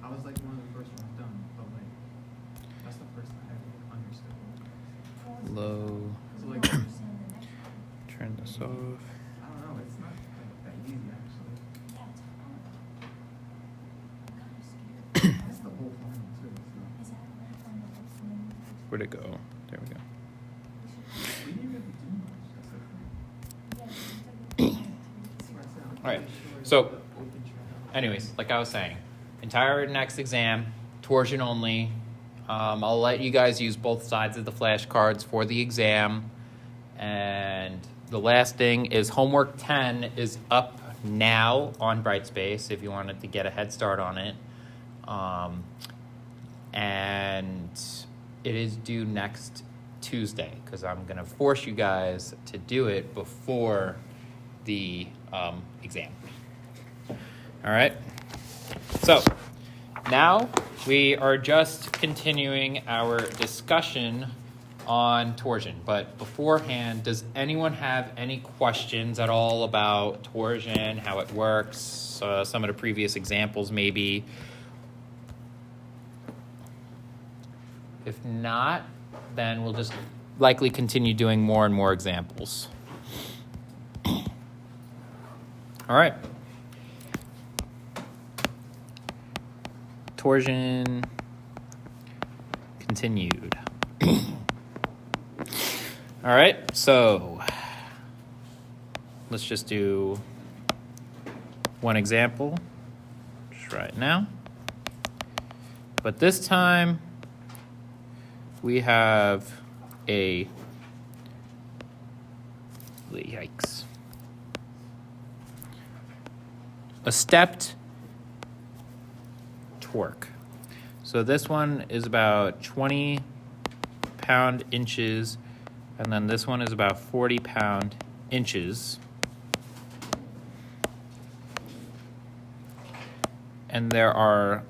I was like one of the first ones done, but like that's the first time I ever understood. Low. So like, Turn this off. I don't know. It's not like that easy actually. That's the whole final too. So. Where'd it go? There we go. We didn't really do much. That's the thing. All right. So, anyways, like I was saying, entire next exam, torsion only. I'll let you guys use both sides of the flashcards for the exam. And the last thing is homework 10 is up now on Brightspace if you wanted to get a head start on it. And it is due next Tuesday because I'm going to force you guys to do it before the exam. All right. So now we are just continuing our discussion on torsion. But beforehand, does anyone have any questions at all about torsion, how it works, some of the previous examples maybe? If not, then we'll just likely continue doing more and more examples. All right. Torsion continued. All right, so let's just do one example just right now. But this time we have a stepped torque. So this one is about 20 pound-inches, and then this one is about 40 pound-inches. And there are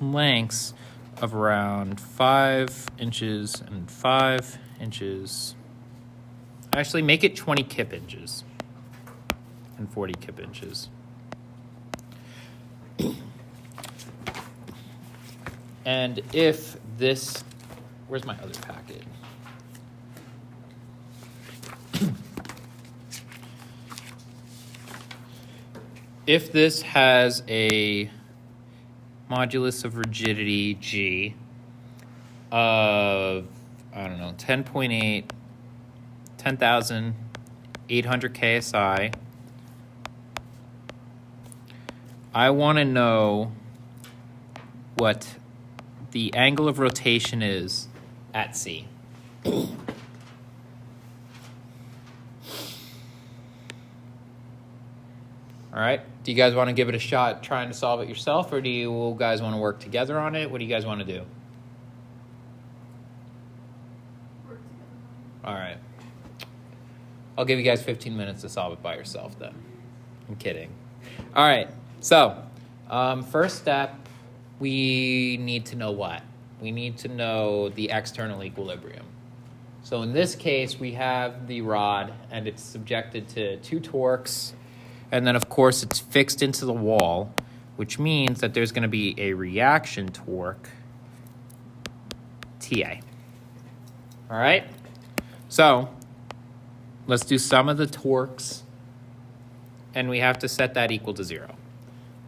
lengths of around 5 inches and 5 inches. Actually, make it 20 kip inches and 40 kip inches. And if this, where's my other packet? If this has a modulus of rigidity G of, I don't know, 10.8, 10,800 KSI, I want to know what the angle of rotation is at C. All right. Do you guys want to give it a shot trying to solve it yourself, or do you guys want to work together on it? What do you guys want to do? Work together. All right. I'll give you guys 15 minutes to solve it by yourself then. I'm kidding. All right. So, first step, we need to know what? We need to know the external equilibrium. So in this case, we have the rod, and it's subjected to 2 torques. And then, of course, it's fixed into the wall, which means that there's going to be a reaction torque, TA. All right? So let's do sum of the torques, and we have to set that equal to 0.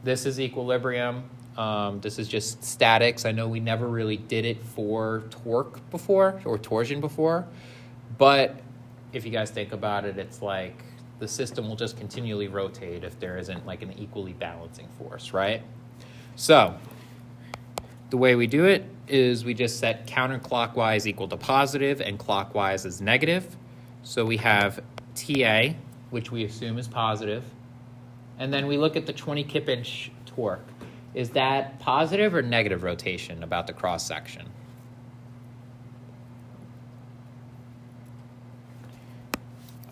This is equilibrium. This is just statics. I know we never really did it for torque before, or torsion before, but if you guys think about it, it's like the system will just continually rotate if there isn't like an equally balancing force, right? So the way we do it is we just set counterclockwise equal to positive and clockwise is negative. So we have TA, which we assume is positive, and then we look at the 20 kip-inch torque. Is that positive or negative rotation about the cross-section?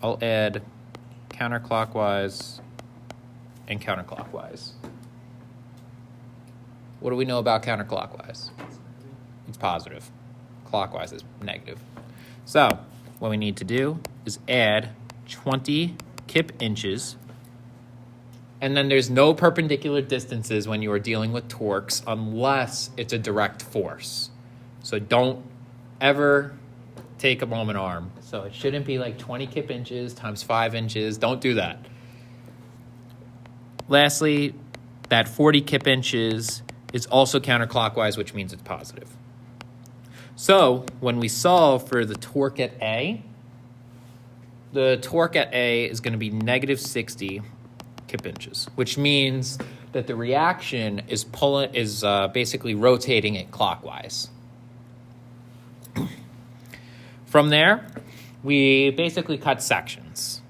I'll add counterclockwise and counterclockwise. What do we know about counterclockwise? It's positive. Clockwise is negative. So what we need to do is add 20 kip inches And then there's no perpendicular distances when you are dealing with torques unless it's a direct force. So don't ever take a moment arm. So it shouldn't be like 20 kip inches times 5 inches. Don't do that. Lastly, that 40 kip inches is also counterclockwise, which means it's positive. So when we solve for the torque at A, the torque at A is going to be negative 60 kip inches, which means that the reaction is basically rotating it clockwise. From there, we basically cut sections.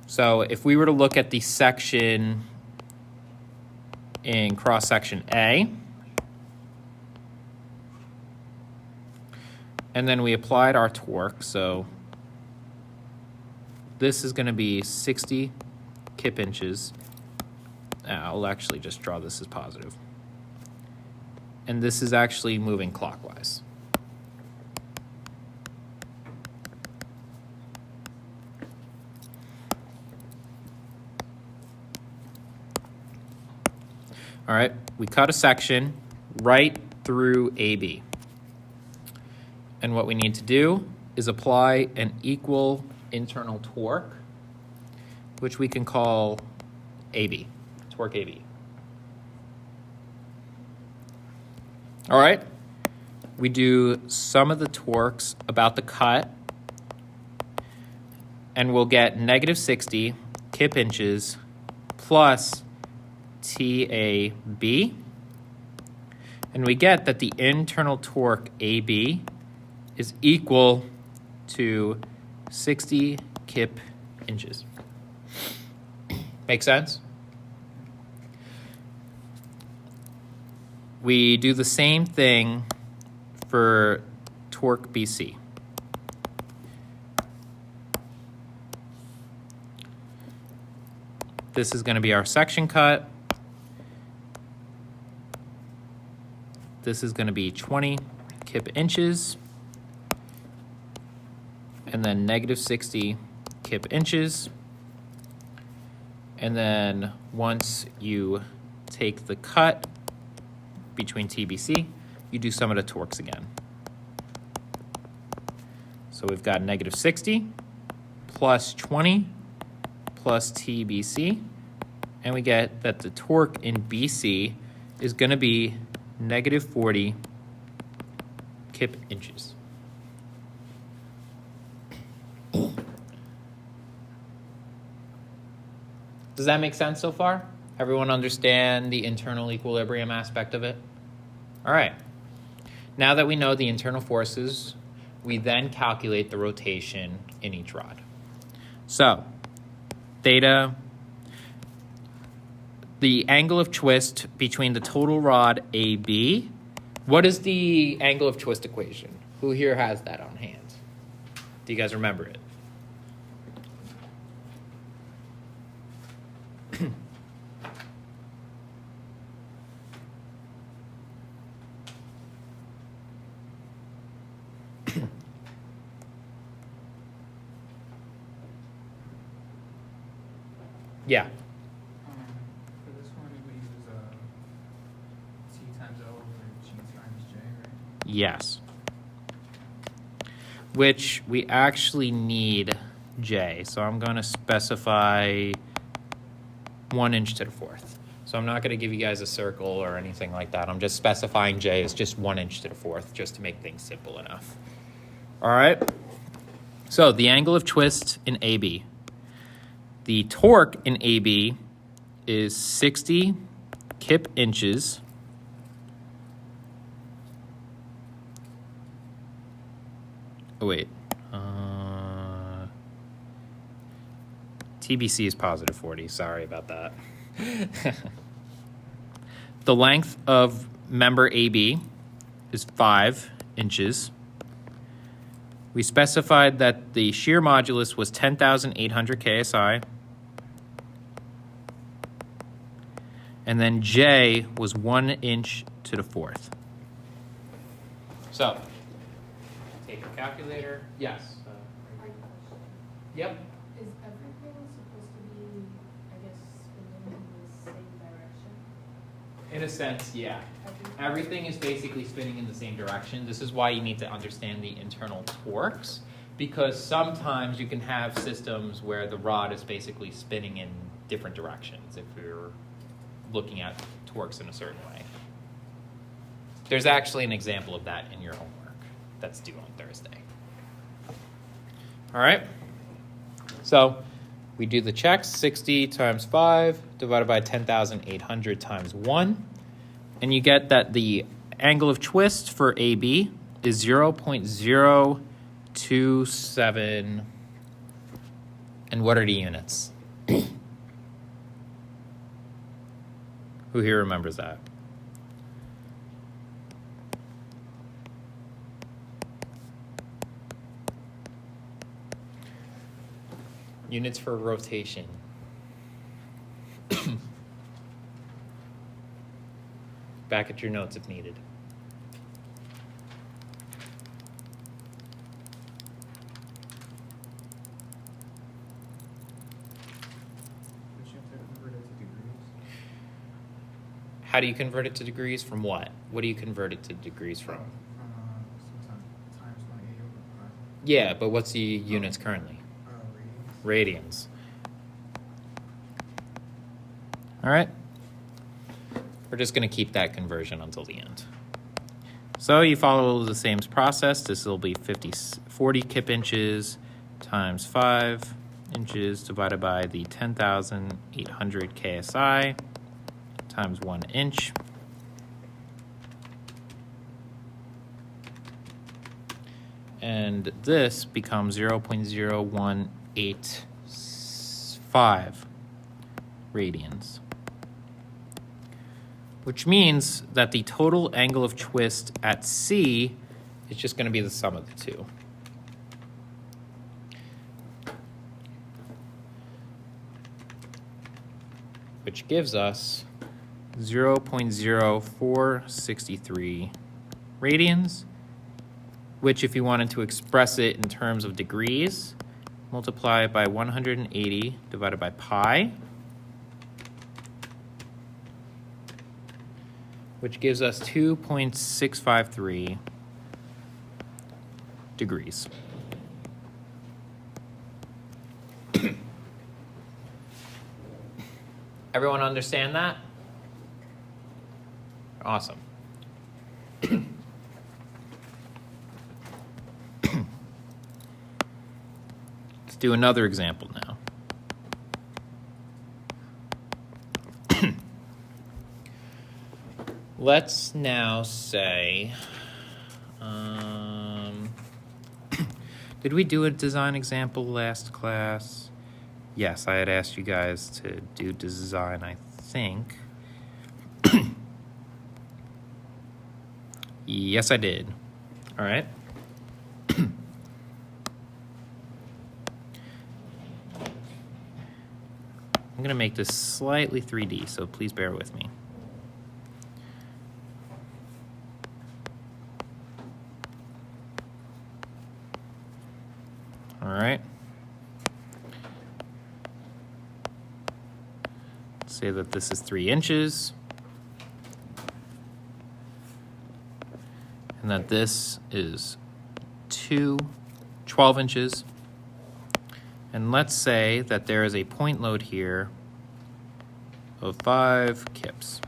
So if we were to look at the section in cross-section A, and then we applied our torque, so this is going to be 60 kip inches. I'll actually just draw this as positive. And this is actually moving clockwise. All right, we cut a section right through AB. And what we need to do is apply an equal internal torque, which we can call AB, torque AB. All right, we do sum of the torques about the cut, and we'll get negative 60 kip inches plus TAB, and we get that the internal torque AB is equal to 60 kip inches. Make sense? We do the same thing for torque BC. This is going to be our section cut. This is going to be 20 kip inches, and then negative 60 kip inches. And then once you take the cut between TBC, you do sum of the torques again. So we've got negative 60 plus 20 plus TBC, and we get that the torque in BC is going to be negative 40 kip inches. Does that make sense so far? Everyone understand the internal equilibrium aspect of it? All right. Now that we know the internal forces, we then calculate the rotation in each rod. So, theta, the angle of twist between the total rod AB. What is the angle of twist equation? Who here has that on hand? Do you guys remember it? Yeah. For this one, we use T times L over G times J, right? Yes. Which we actually need J. So I'm going to specify 1 inch to the 4th. So I'm not going to give you guys a circle or anything like that. I'm just specifying J as just 1 inch to the 4th, just to make things simple enough. All right. So the angle of twist in AB. The torque in AB is 60 kip inches TBC is positive 40. Sorry about that. The length of member AB is 5 inches. We specified that the shear modulus was 10,800 KSI. And then J was 1 inch to the 4th. So, take your calculator. Yes. My question. Yep. Is everything supposed to be In a sense, yeah. Everything is basically spinning in the same direction. This is why you need to understand the internal torques, because sometimes you can have systems where the rod is basically spinning in different directions if you're looking at torques in a certain way. There's actually an example of that in your homework that's due on Thursday. All right. So we do the checks, 60 times 5 divided by 10,800 times 1. And you get that the angle of twist for AB is 0.027. And what are the units? Who here remembers that? Units for rotation. Back at your notes if needed. But you have to convert it to degrees. How do you convert it to degrees? From what? What do you convert it to degrees from? Sometimes times 180 over pi. Yeah, but what's the units currently? Radians. Radians. All right. We're just going to keep that conversion until the end. So you follow the same process. This will be 40 kip inches times 5 inches divided by the 10,800 KSI times 1 inch. And this becomes 0.0185 radians, which means that the total angle of twist at C is just going to be the sum of the two. Which gives us 0.0463 radians, which if you wanted to express it in terms of degrees, multiply it by 180 divided by pi, which gives us 2.653 degrees. Everyone understand that? Awesome. Let's do another example now. Let's now say, did we do a design example last class? Yes, I had asked you guys to do design, I think. Yes, I did. All right. I'm going to make this slightly 3D, so please bear with me. All right. Let's say that this is 3 inches. And that this is 12 inches. And let's say that there is a point load here of 5 kips.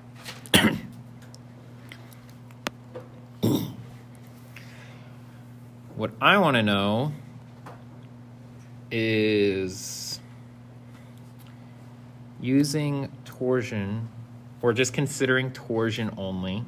What I want to know is, using torsion, or just considering torsion only,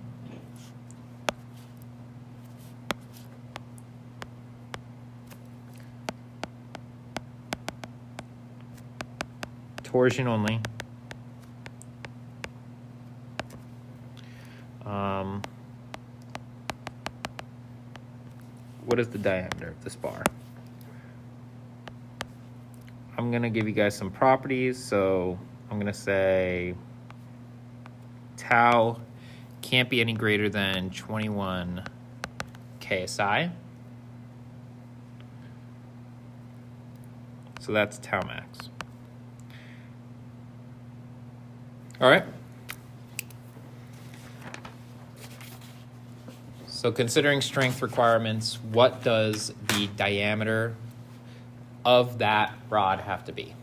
what is the diameter of this bar? I'm going to give you guys some properties. So I'm going to say tau can't be any greater than 21 KSI. So that's tau max. All right. So considering strength requirements, what does the diameter of that rod have to be?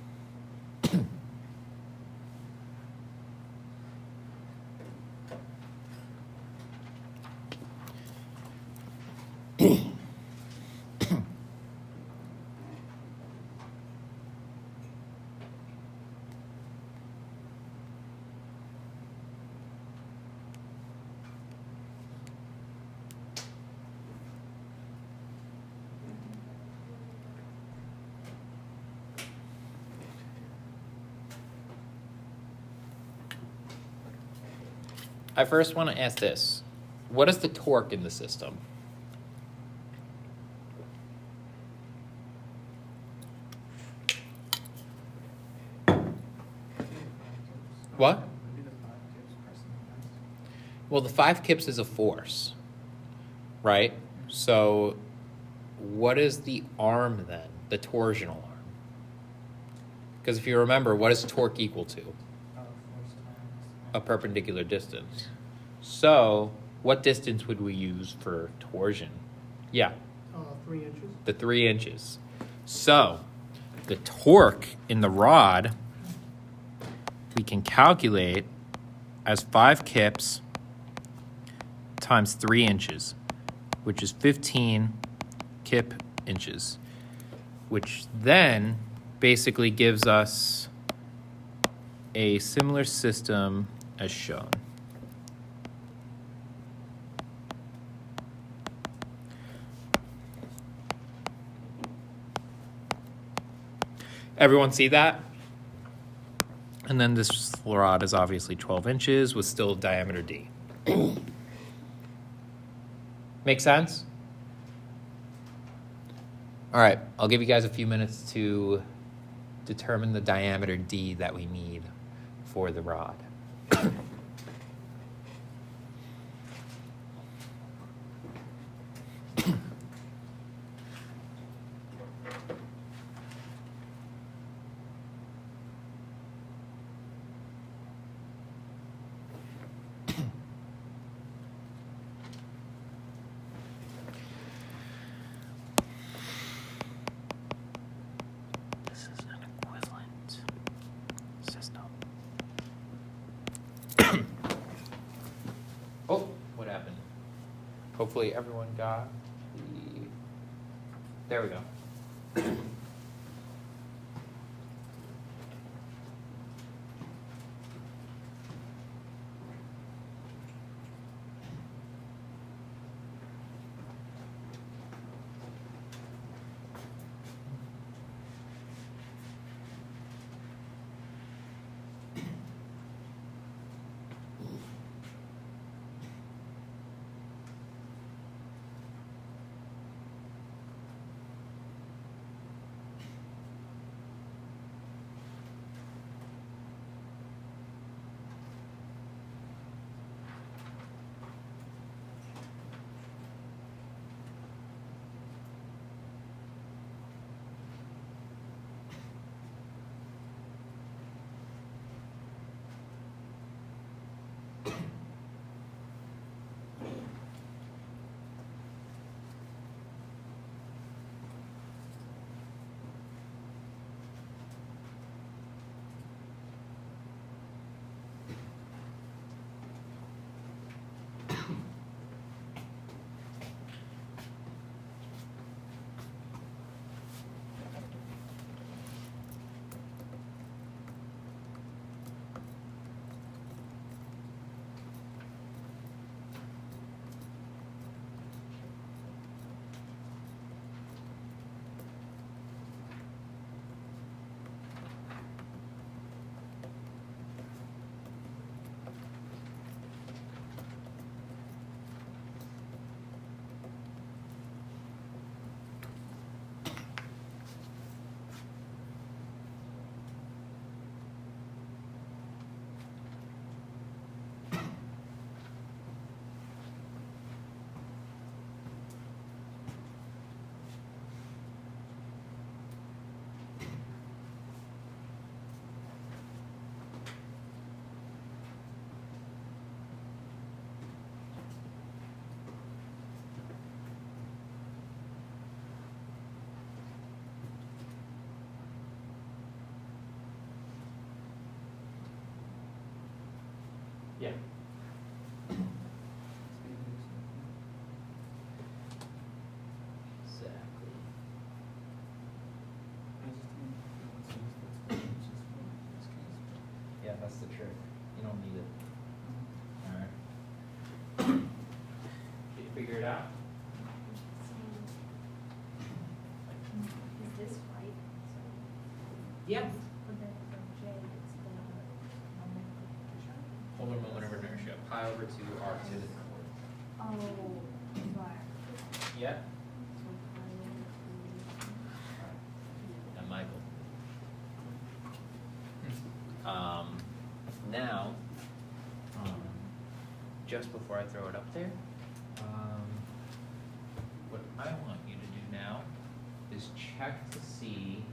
I first want to ask this. What is the torque in the system? What? Maybe the 5 kips pressing the gas. Well, the 5 kips is a force, right? So what is the arm then? The torsional arm? Because if you remember, what is torque equal to? Force A times. perpendicular distance. So what distance would we use for torsion? Yeah, 3 inches. the 3 inches. So the torque in the rod we can calculate as 5 kips times 3 inches, which is 15 kip inches, which then basically gives us a similar system as shown. Everyone see that? And then this rod is obviously 12 inches with still diameter D. Make sense? All right, I'll give you guys a few minutes to determine the diameter D that we need for the rod. This is an equivalent system. Oh, what happened? Hopefully everyone got the... There we go. Yeah. Exactly. Yeah, that's the trick. You don't need it. Alright. Did you figure it out? Is this right? Yeah. But then from J, it's the moment of inertia. Polar moment of inertia. Pi over 2 r to the fourth. Oh, right. Yeah. So pi over 2. And Michael. Now, just before I throw it up there, what I want you to do now is check to see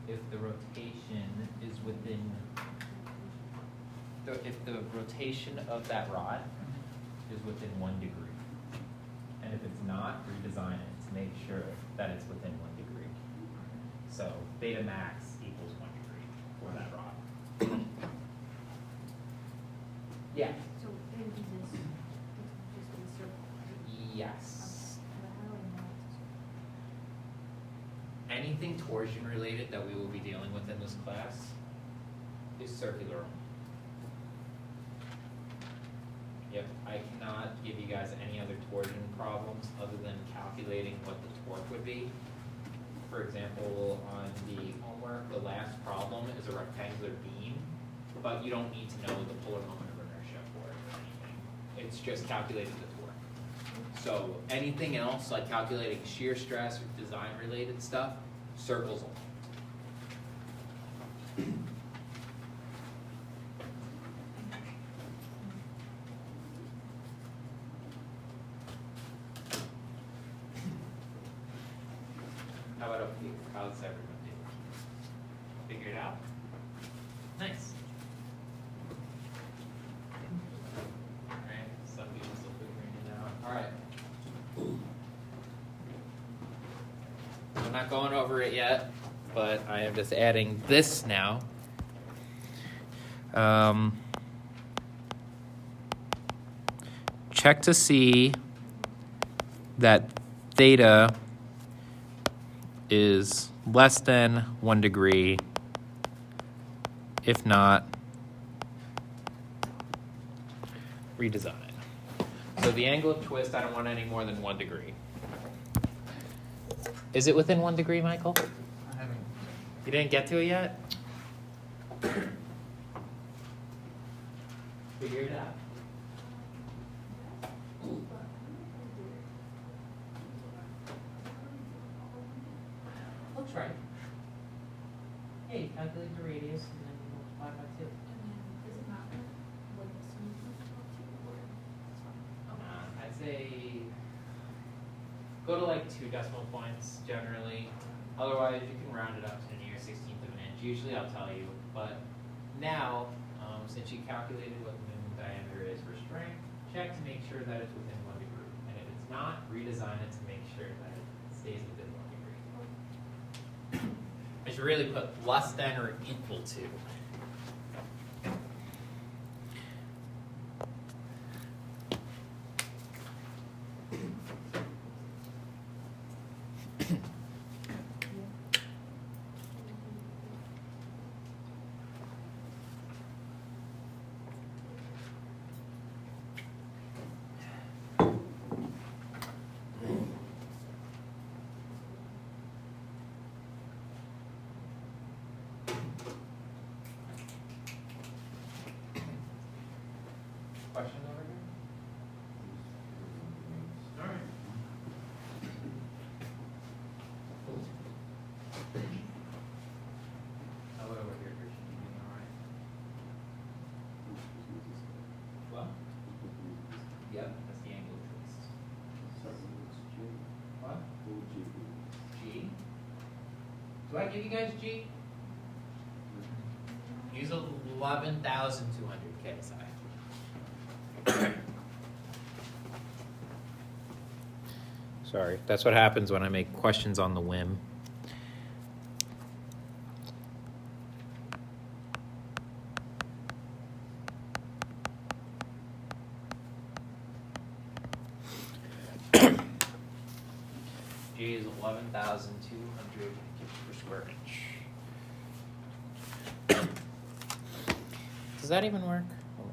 if the rotation is within, if the rotation of that rod is within 1 degree. And if it's not, redesign it to make sure that it's within 1 degree. So beta max equals 1 degree for that rod. Yeah. So it would be this, just be a circle, right? Yes. But how do I know it's a circle? Anything torsion related that we will be dealing with in this class is circular only. Yep, I cannot give you guys any other torsion problems other than calculating what the torque would be. For example, on the homework, the last problem is a rectangular beam, but you don't need to know the polar moment of inertia for it or anything. It's just calculating the torque. So anything else, like calculating shear stress or design related stuff, circles only. How about up here? How's everyone doing? Figure it out? Nice. Alright, some people still figuring it out. Alright. I'm not going over it yet, but I am just adding this now. Check to see that theta is less than 1 degree. If not, redesign. So the angle of twist, I don't want any more than 1 degree. Is it within 1 degree, Michael? I haven't. You didn't get to it yet? Figure it out. Looks right. Hey, you calculate the radius and then you multiply by 2. And then, does it matter what the sum is or it's fine? I'd say go to like 2 decimal points generally. Otherwise, you can round it up to the near 16th of an inch. Usually, I'll tell you. But now, since you calculated what the minimum diameter is for string, check to make sure that it's within 1 degree. And if it's not, redesign it to make sure that it stays within 1 degree. I should really put less than or equal to. Questions over here? All right. How about over here, Christian? You doing all right? What? Yep, that's the angle of twist. What? G? Do I give you guys G? Use 11,200 KSI. Sorry, that's what happens when I make questions on the whim. Does that even work? Hold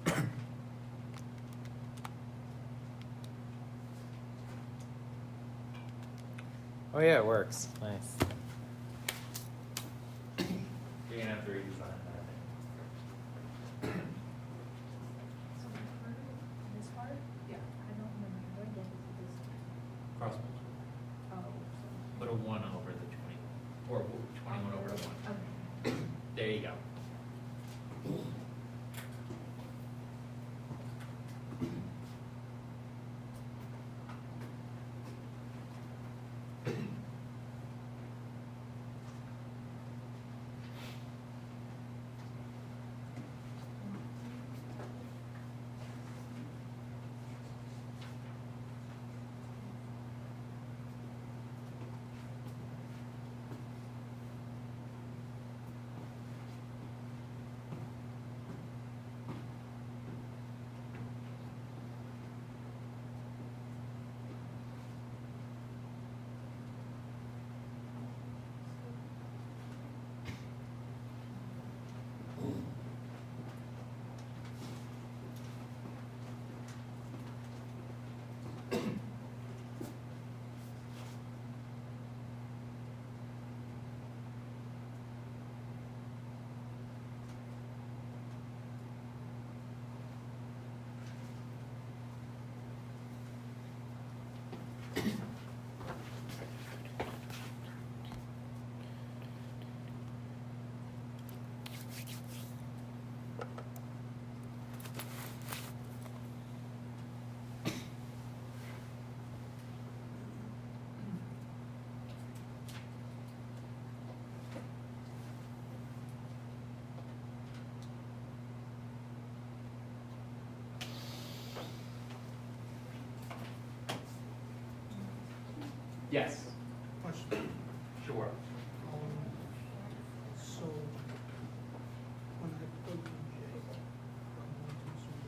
on. Oh yeah, it works. Nice. You're gonna have to redesign that. So the part, this part? Yeah. I don't remember what day is this. Cross. Oh. Put a 1 over the 20, or 21 over the 1. Okay. There you go. Yes. Question. Sure. So, when I put in J, I'm going to assume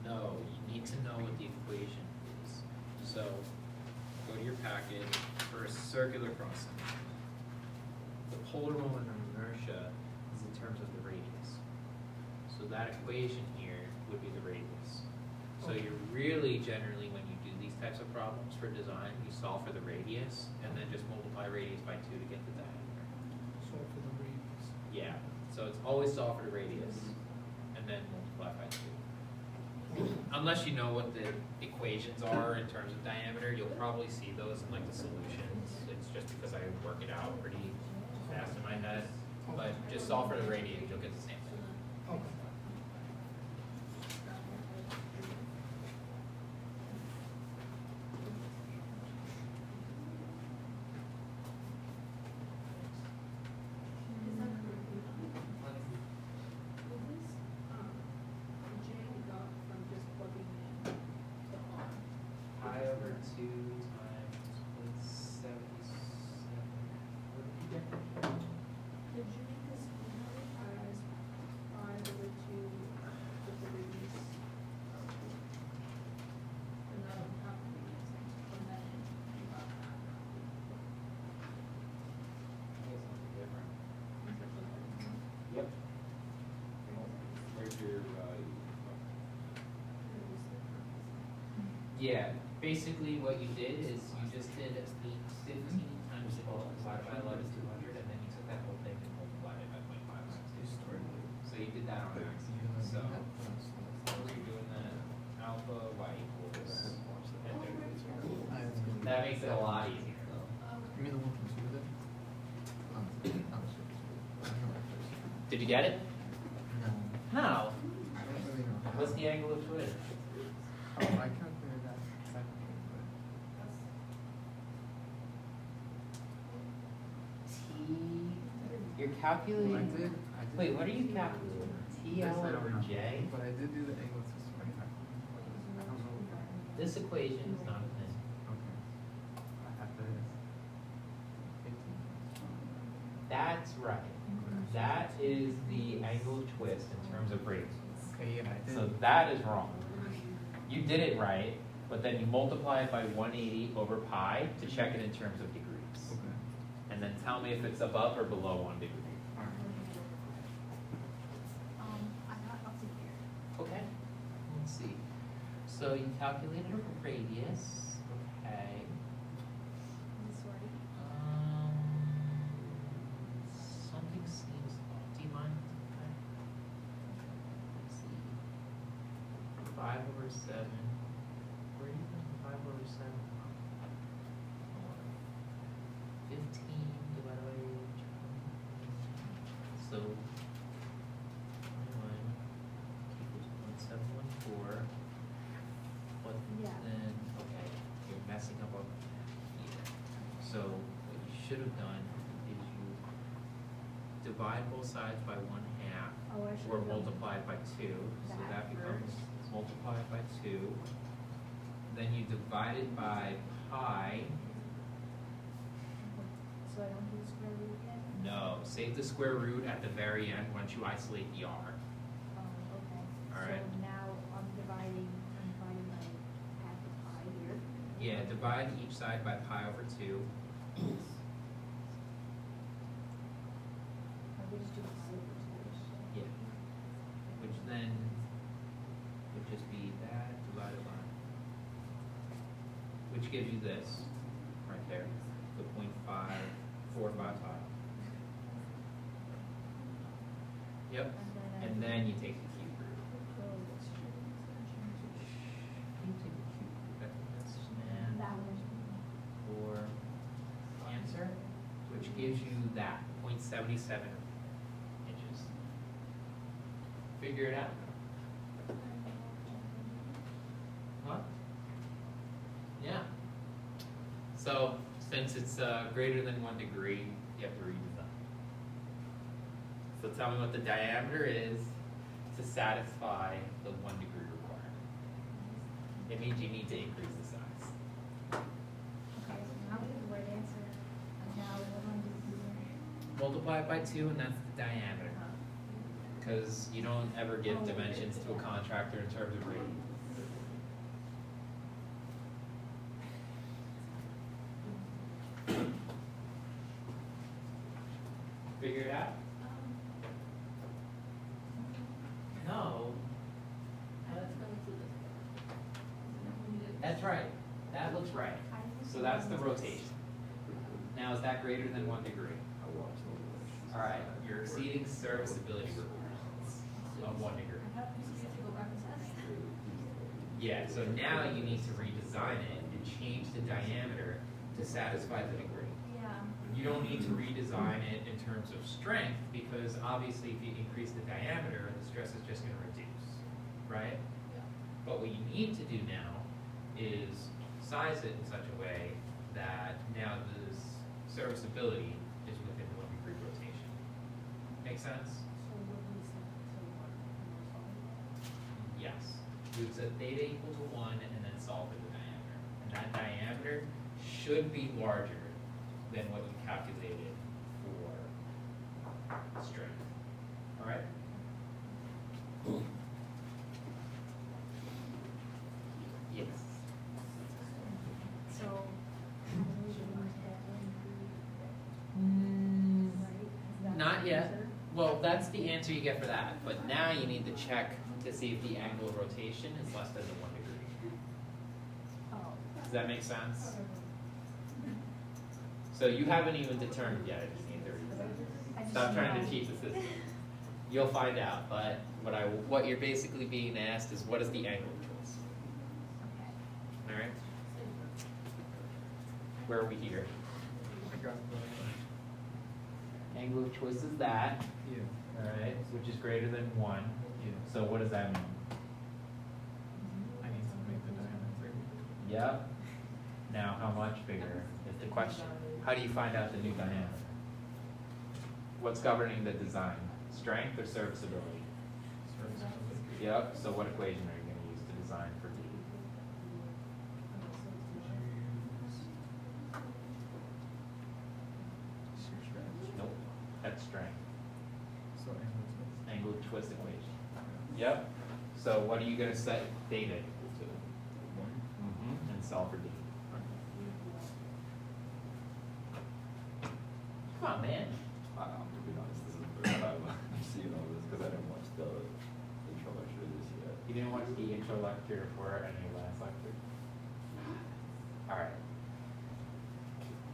the No, you need to know what the equation is. So, go to your packet for a circular crossing. The polar moment of inertia is in terms of the radius. So that equation here would be the radius. So Okay. you're really generally, when you do these types of problems for design, you solve for the radius and then just multiply radius by 2 to get the diameter. so for the radius. Yeah, so it's always solve for the radius and then multiply by 2. Unless you know what the equations are in terms of diameter, you'll probably see those in like the solutions. It's just because I work it out pretty fast in my head. But just solve for the radius, you'll get the same thing. Okay. Is that correct? Was this, J got from just plugging in the R? Pi over 2 times 77. What did you get? Did you make this, you know, as 5/2 with the radius? And that would have to be from that end, you got that. It's something different. Is that what that is? Yep. Where's your Yeah, basically what you did is you just did 815 times 12 divided by 11 is 200, and then you took that whole thing and multiplied it by 0.5. So you did that on accident. So we're doing that alpha y equals. That makes it a lot easier. You mean the one from Tuesday? Did you get it? No. How? I don't really know how. What's the angle of twist? Oh, I calculated that separately, but You're I calculating. did. Wait, what are you calculating? This I TL don't over know. J? But I did do the angle system right now. I don't know. This equation is not a thing. Okay. I have this. 15. That's right. That is the angle of twist in terms of radius. Okay, yeah, I did. So that is wrong. You did it right, but then you multiply it by 180 over pi to check it in terms of degrees. Okay. And then tell me if it's above or below 1 degree. Alright. I got up to here. Okay, let's see. So you calculated a radius, okay. This way. Something seems off. Do you mind? Okay. Let's see. 5 over 7. Where are you getting 5 over 7 from? 15 divided by 8. So 21 equals 0.714. But Yeah. then, okay, you're messing up up here. So what you should have done is you divide both sides by 1/2 Oh, I should or have done multiply it by 2. So that that becomes first. multiplied by 2. Then you divide it by pi. So I don't do the square root again? No, save the square root at the very end once you isolate the r. Okay. All right. So now I'm dividing by half of pi here. Yeah, divide each side by pi over 2. I just do pi over two. Yeah. Which then would just be that divided by, which gives you this right there, the 0.545 pi. Yep. And then you take the cube root. You take the cube root. That's That one. for answer, which gives you that 0.77 inches. Figure it out. What? Yeah. So since it's greater than 1 degree, you have to redesign. So tell me what the diameter is to satisfy the 1 degree requirement. It means you need to increase the size. Okay, so now we have the right answer. And now we're going to do. Multiply it by 2 and that's the diameter. Because you don't ever give dimensions to a contractor in terms of radius. Figure it out? No. That's right. That looks right. So that's the rotation. Now is that greater than 1 degree? All right, you're exceeding serviceability requirements of 1 degree. Yeah, so now you need to redesign it and change the diameter to satisfy the degree. Yeah. You don't need to redesign it in terms of strength because obviously if you increase the diameter, the stress is just going to reduce, right? But what you need to do now is size it in such a way that now this serviceability is within 1 degree rotation. Make sense? Yes. You would set theta equal to 1 and then solve for the diameter. And that diameter should be larger than what you calculated for strength. All right? Yes. So. Not yet. Well, that's the answer you get for that. But now you need to check to see if the angle of rotation is less than the 1 degree. Does that make sense? So you haven't even determined yet. I just need to redesign. Stop trying to cheat the system. You'll find out. But what you're basically being asked is what is the angle of choice? All right. Where are we here? I got the, Angle of choice is that. yeah, All right, which is greater than 1. yeah. So what does that mean? I need to make the diameter. Yep. Now, how much bigger is the question? How do you find out the new diameter? What's governing the design? Strength or serviceability? Serviceability. Yep. So what equation are you going to use to design for D? Shear stretch. Nope. That's strength. So angle twist. Angle of twist equation. Yep. So what are you going to set theta equal to? 1. And solve for d. Come on, man. To be honest, this is the first time I'm seeing all this because I didn't watch the intro lecture this yet. You didn't watch the intro lecture for any last lecture? All right.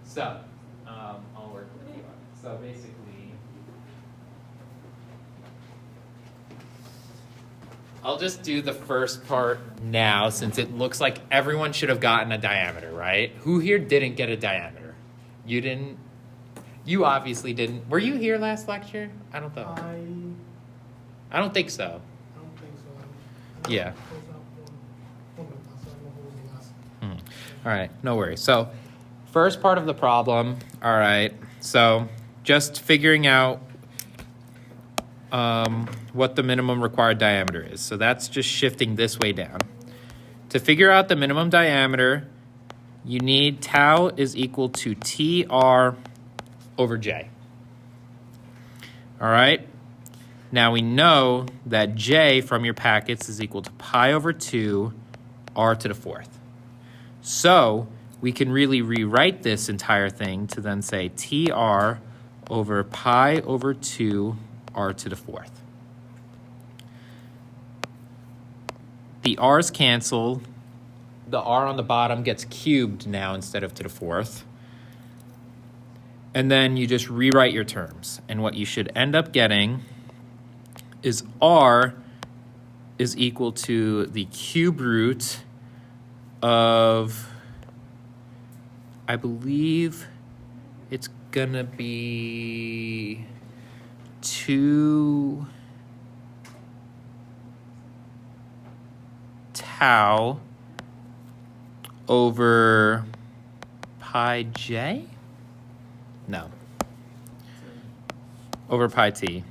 So, I'll work with you on it. So basically, I'll just do the first part now since it looks like everyone should have gotten a diameter, right? Who here didn't get a diameter? You didn't? You obviously didn't. Were you here last lecture? I don't know. I don't think so. I don't think so. Yeah. Close out one of the classes. I don't know who was the last. All right, no worries. So, first part of the problem, all right, so just figuring out what the minimum required diameter is. So that's just shifting this way down. To figure out the minimum diameter, you need tau is equal to TR over J. All right, now we know that J from your packets is equal to pi over 2 r to the 4th. So we can really rewrite this entire thing to then say TR over pi over 2 r to the 4th. The r's cancel. The r on the bottom gets cubed now instead of to the 4th. And then you just rewrite your terms. And what you should end up getting is r is equal to the cube root of, I believe it's gonna be 2 tau over pi j? No. Over pi t.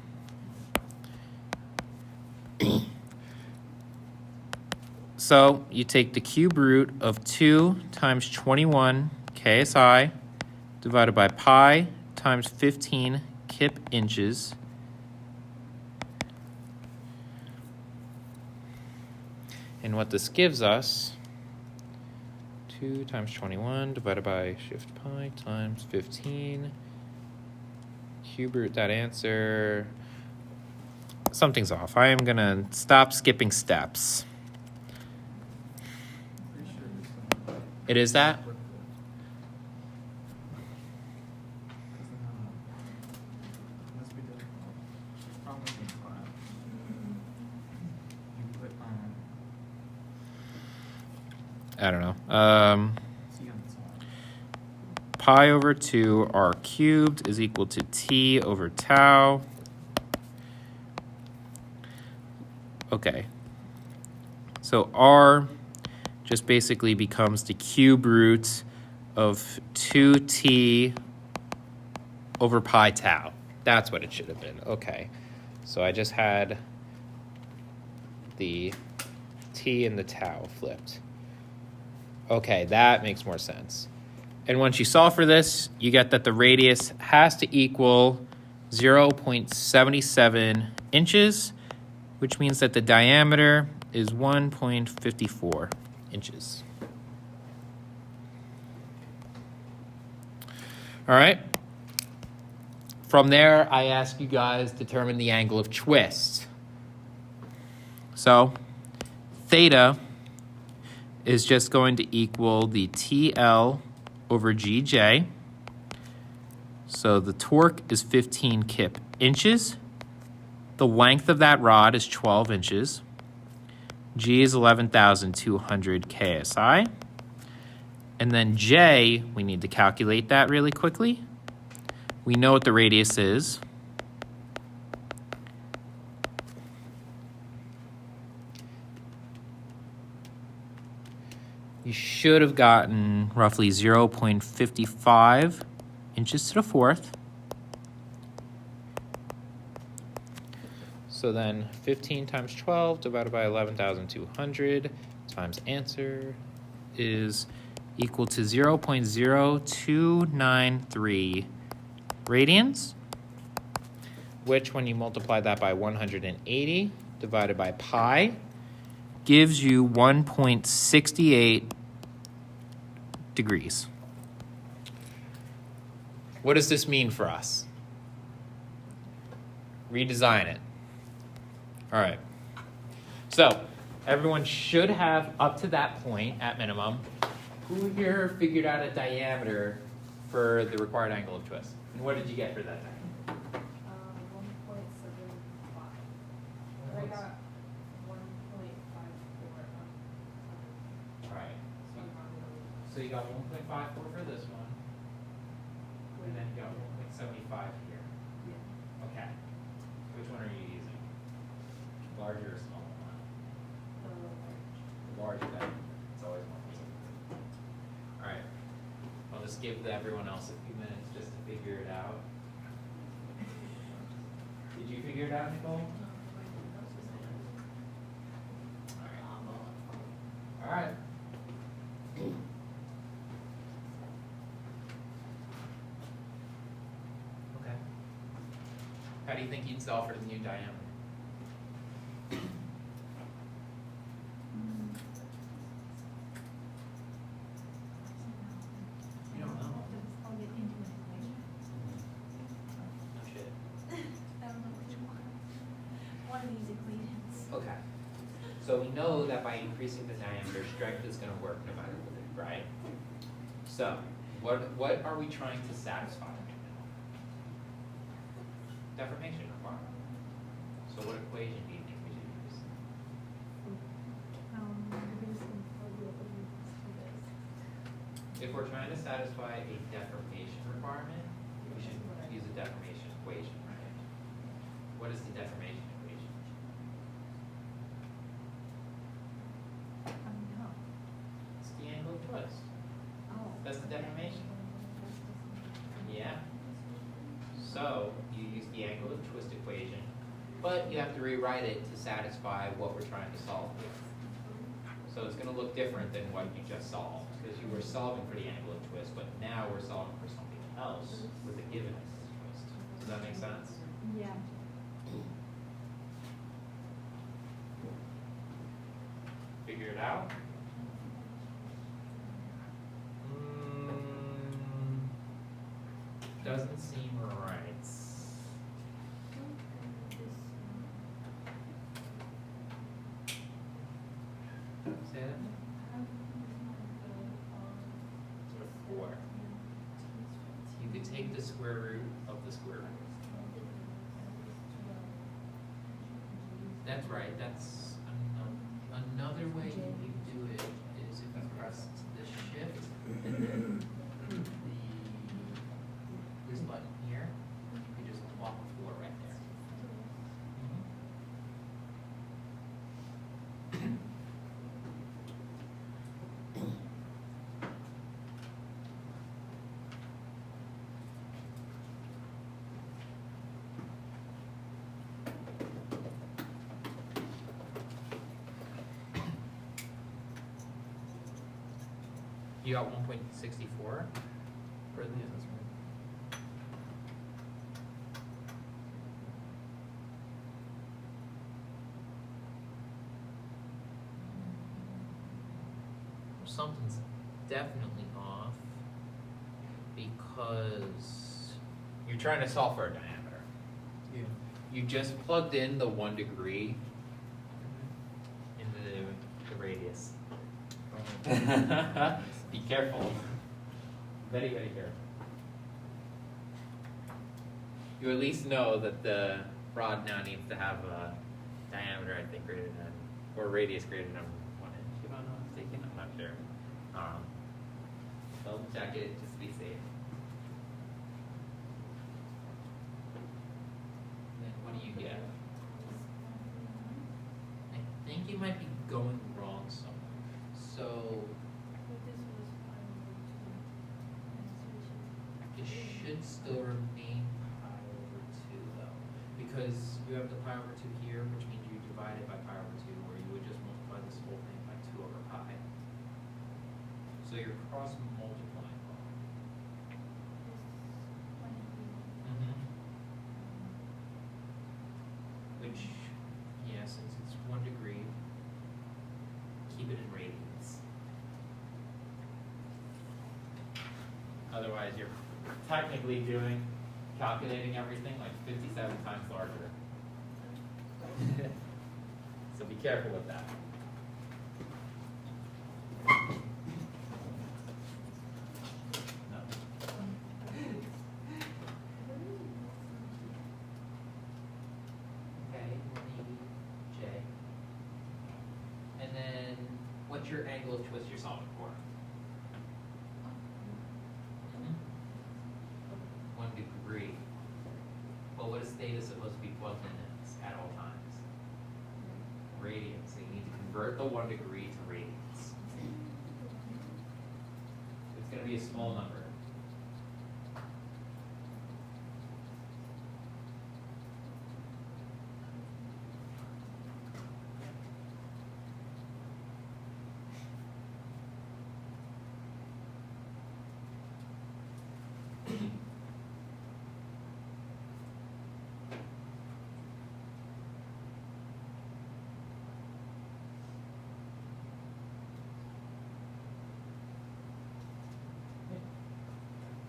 So you take the cube root of 2 times 21 KSI divided by pi times 15 kip inches. And what this gives us, 2 times 21 divided by shift pi times 15. Cube root that answer. Something's off. I am going to stop skipping steps. Pretty sure it's It is that? with the- 'cause, unless we did, probably in class. You put, I don't know. see on the side. Pi over 2 r cubed is equal to t over tau. Okay. So r just basically becomes the cube root of 2t over pi tau. That's what it should have been. Okay. So I just had the t and the tau flipped. Okay, that makes more sense. And once you solve for this, you get that the radius has to equal 0.77 inches, which means that the diameter is 1.54 inches. All right. From there, I ask you guys to determine the angle of twist. So, theta is just going to equal the TL over GJ. So the torque is 15 kip inches. The length of that rod is 12 inches. G is 11,200 KSI. And then J, we need to calculate that really quickly. We know what the radius is. You should have gotten roughly 0.55 inches to the 4th. So then 15 times 12 divided by 11,200 times answer is equal to 0.0293 radians, which when you multiply that by 180 divided by pi gives you 1.68 degrees. What does this mean for us? Redesign it. All right. So everyone should have, up to that point, at minimum, who here figured out a diameter for the required angle of twist? And what did you get for that diameter? 1.75. I got 1.54. All right. So you got 1.54 for this one, and then you got 1.75 here. Yeah. Okay. Which one are you using? Larger or smaller one? The larger guy. It's always more. All right. I'll just give everyone else a few minutes just to figure it out. Did you figure it out, Nicole? All right. Okay. How do you think you'd solve for the new diameter? You don't know. I'll get into it later. No shit. I don't know which one. One of these equations. Okay. So we know that by increasing the diameter, strength is going to work no matter what, right? So what are we trying to satisfy right now? Deformation requirement. So what equation do you think we should use? If we're trying to satisfy a deformation requirement, we should use a deformation equation, right? What is the deformation equation? It's the angle of twist. That's the deformation. Yeah. So you use the angle of twist equation, but you have to rewrite it to satisfy what we're trying to solve with. So it's going to look different than what you just solved, because you were solving for the angle of twist, but now we're solving for something else with a given angle of twist. Does that make sense? Yeah. Figure it out? Doesn't seem right. Say that? Four. You could take the square root of the square root. That's right. That's another way you do it is if you press the shift and then this button here, you just plop a 4 right there. You got 1.64 for the something's definitely off because you're trying to solve for a diameter. Yeah. You just plugged in the 1 degree into the radius. Be careful. Very, very careful. You at least know that the rod now needs to have a diameter, I think, greater than, or radius greater than 1 inch. If I'm not mistaken, I'm not sure. So check it just to be safe. Then what do you get? I think you might be going wrong somewhere. So it should still remain pi over 2 though, because you have the pi over 2 here, which means you divide it by pi over 2, or you would just multiply this whole thing by 2 over pi. So you're cross multiplying wrong. Which, yeah, since it's 1 degree, Otherwise, you're technically calculating everything like 57 times larger. So be careful with that. No. Okay, 180J. And then, what's your angle of twist you're solving for? 1 degree. But what is theta supposed to be plugged in as at all times? Radians. So you need to convert the 1 degree to radians. It's going to be a small number.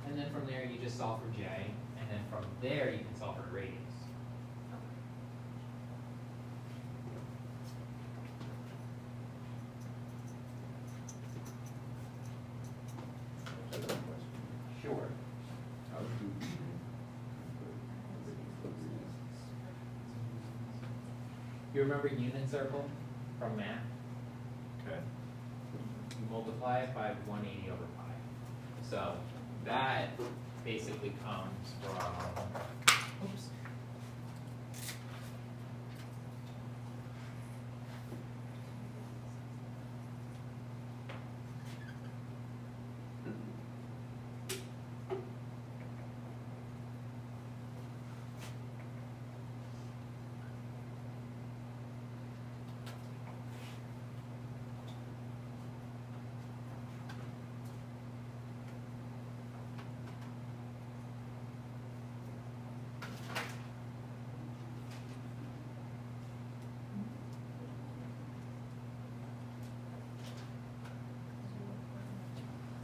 And then from there, you just solve for J, and then from there, you can solve for radius. Sure. How do You remember unit circle from math? Okay. You multiply it by 180 over pi. So that basically comes from, oops.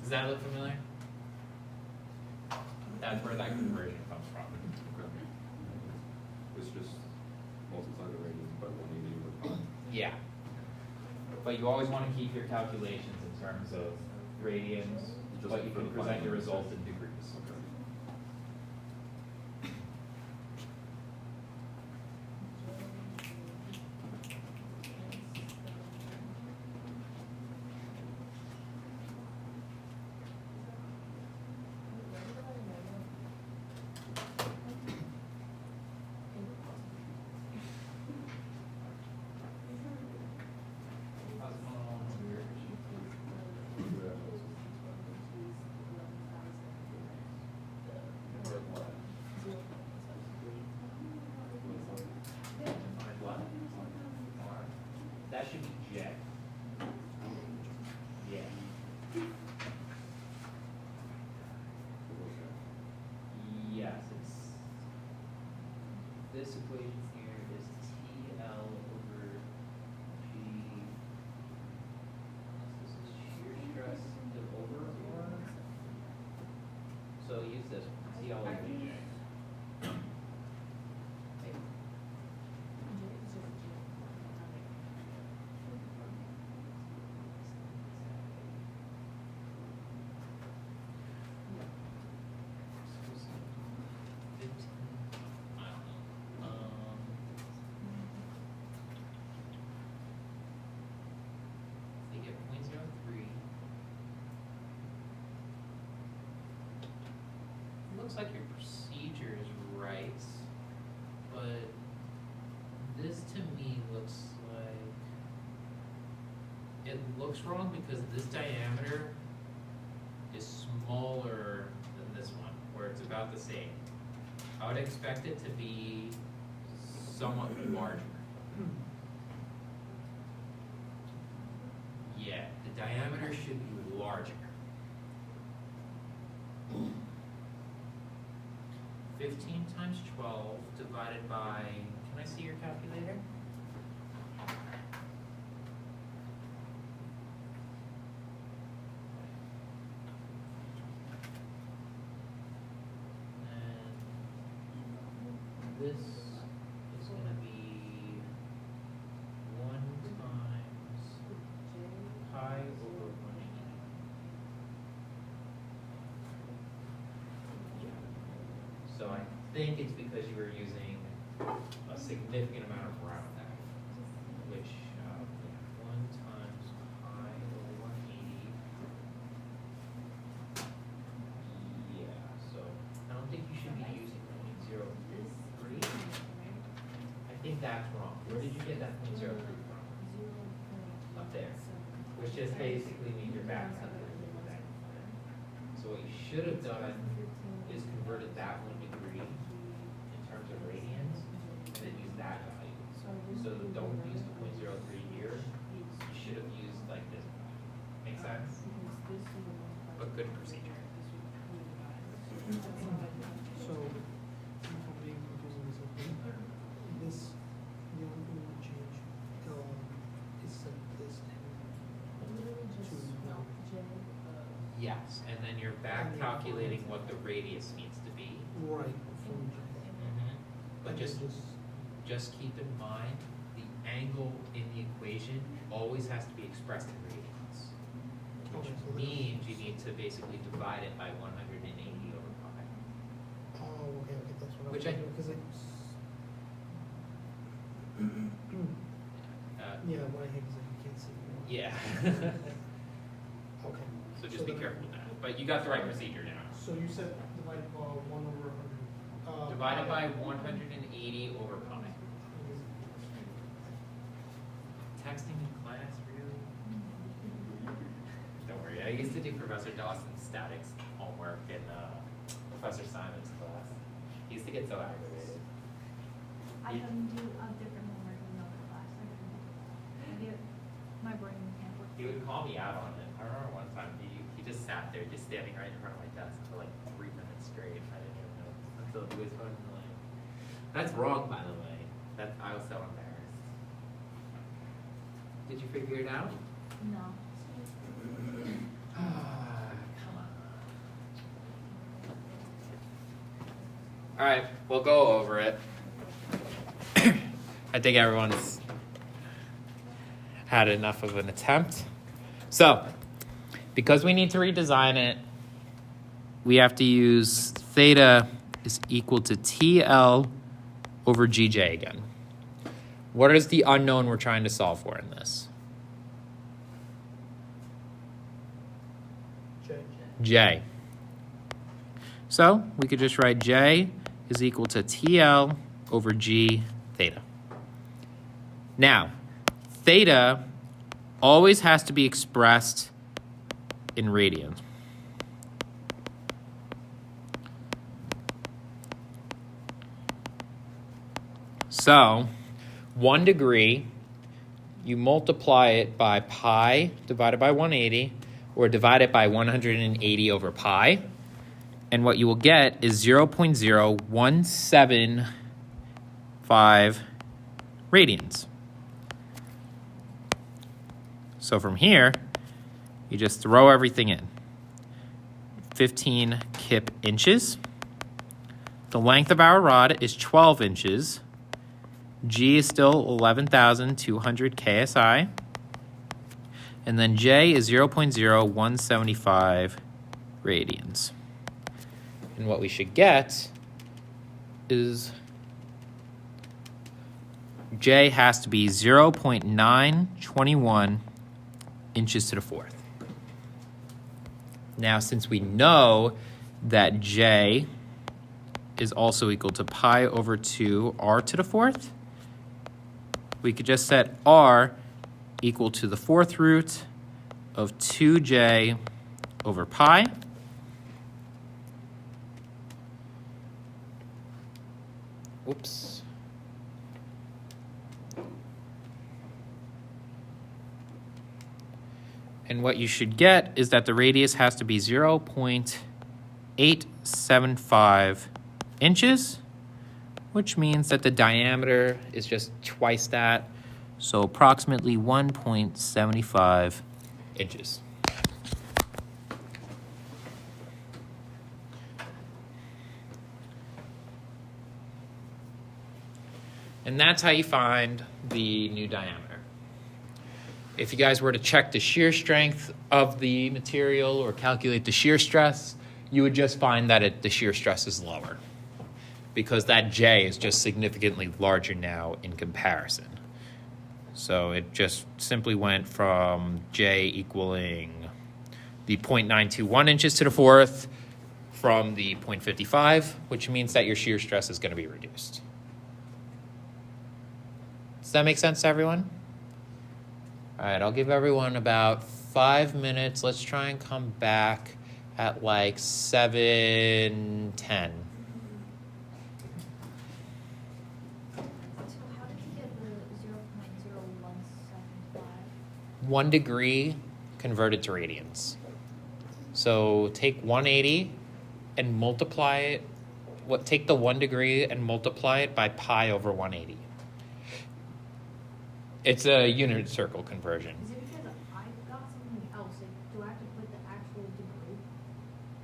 Does that look familiar? That's where that conversion comes from. Okay. It's just multiply the radians by 180 over pi. Yeah. But you always want to keep your calculations in terms of radians, Just but you for can the present your final results answer. in degrees. Okay. How's it going on over here? Find what? R. That should be J. Yeah. Yes, it's this equation here is TL over G. Unless this is shear stress over or so use this one, TL over J. I don't know. They get 0.03. Looks like your procedure is right, but this to me looks like it looks wrong because this diameter is smaller than this one, where it's about the same. I would expect it to be somewhat larger. Yeah, the diameter should be larger. 15 times 12 divided by, can I see your calculator? this is gonna be 1 times pi over 180. So I think it's because you were using a significant amount of rounding, which, 1 times pi over 180. Yeah, so I don't think you should be using 0.03. I think that's wrong. Where did you get that 0.03 from? Up there, which just basically means you're back something. So what you should have done is converted that 1 degree in terms of radians, and then use that value. So don't use the 0.03 here. You should have used like this value. Make sense? But good procedure. So, if I'm being proposing this, okay, this, the only thing we change, is set this to now. Yes, and then you're back calculating what the radius needs to be. Right, from J. But just keep in mind, the angle in the equation always has to be expressed in radians. Which Okay, so means you need to basically divide it by 180 over pi. Oh, okay, that's what I was Which I- thinking, because it's. Yeah, what I hate is that you can't see. Yeah. Okay. So just be careful with that. But you got the right procedure now. So you said divide 1 over 100. Divided by 180 over pi. Texting in class, really? Don't worry, I used to do Professor Dawson's statics homework in Professor Simon's class. He used to get so aggravated. I can do a different homework in another class. My brain can't work. He would call me out on it. I remember one time he just sat there, just standing right in front of my desk for like 3 minutes straight. I didn't even know until he was fucking like, that's wrong, by the way. I was so embarrassed. Did you figure it out? No. Come on. All right, we'll go over it. I think everyone's had enough of an attempt. So, because we need to redesign it, we have to use theta is equal to TL over GJ again. What is the unknown we're trying to solve for in this? J. J. So we could just write J is equal to TL over G theta. Now, theta always has to be expressed in radians. So 1 degree, you multiply it by pi divided by 180, or divide it by 180 over pi, and what you will get is 0.0175 radians. So from here, you just throw everything in. 15 kip inches. The length of our rod is 12 inches. G is still 11,200 KSI. And then J is 0.0175 radians. And what we should get is J has to be 0.921 inches to the fourth. Now, since we know that J is also equal to pi over 2 r to the fourth, we could just set r equal to the fourth root of 2j over pi. Whoops. And what you should get is that the radius has to be 0.875 inches, which means that the diameter is just twice that, so approximately 1.75 inches. And that's how you find the new diameter. If you guys were to check the shear strength of the material or calculate the shear stress, you would just find that the shear stress is lower because that J is just significantly larger now in comparison. So it just simply went from J equaling the 0.921 inches to the fourth from the 0.55, which means that your shear stress is going to be reduced. Does that make sense to everyone? All right, I'll give everyone about 5 minutes. Let's try and come back at like 7:10. So how did you get the 0.0175? 1 degree converted to radians. So take 180 and multiply it. Take the 1 degree and multiply it by pi over 180. It's a unit circle conversion. Is it because I got something else? Like, do I have to put the actual degree?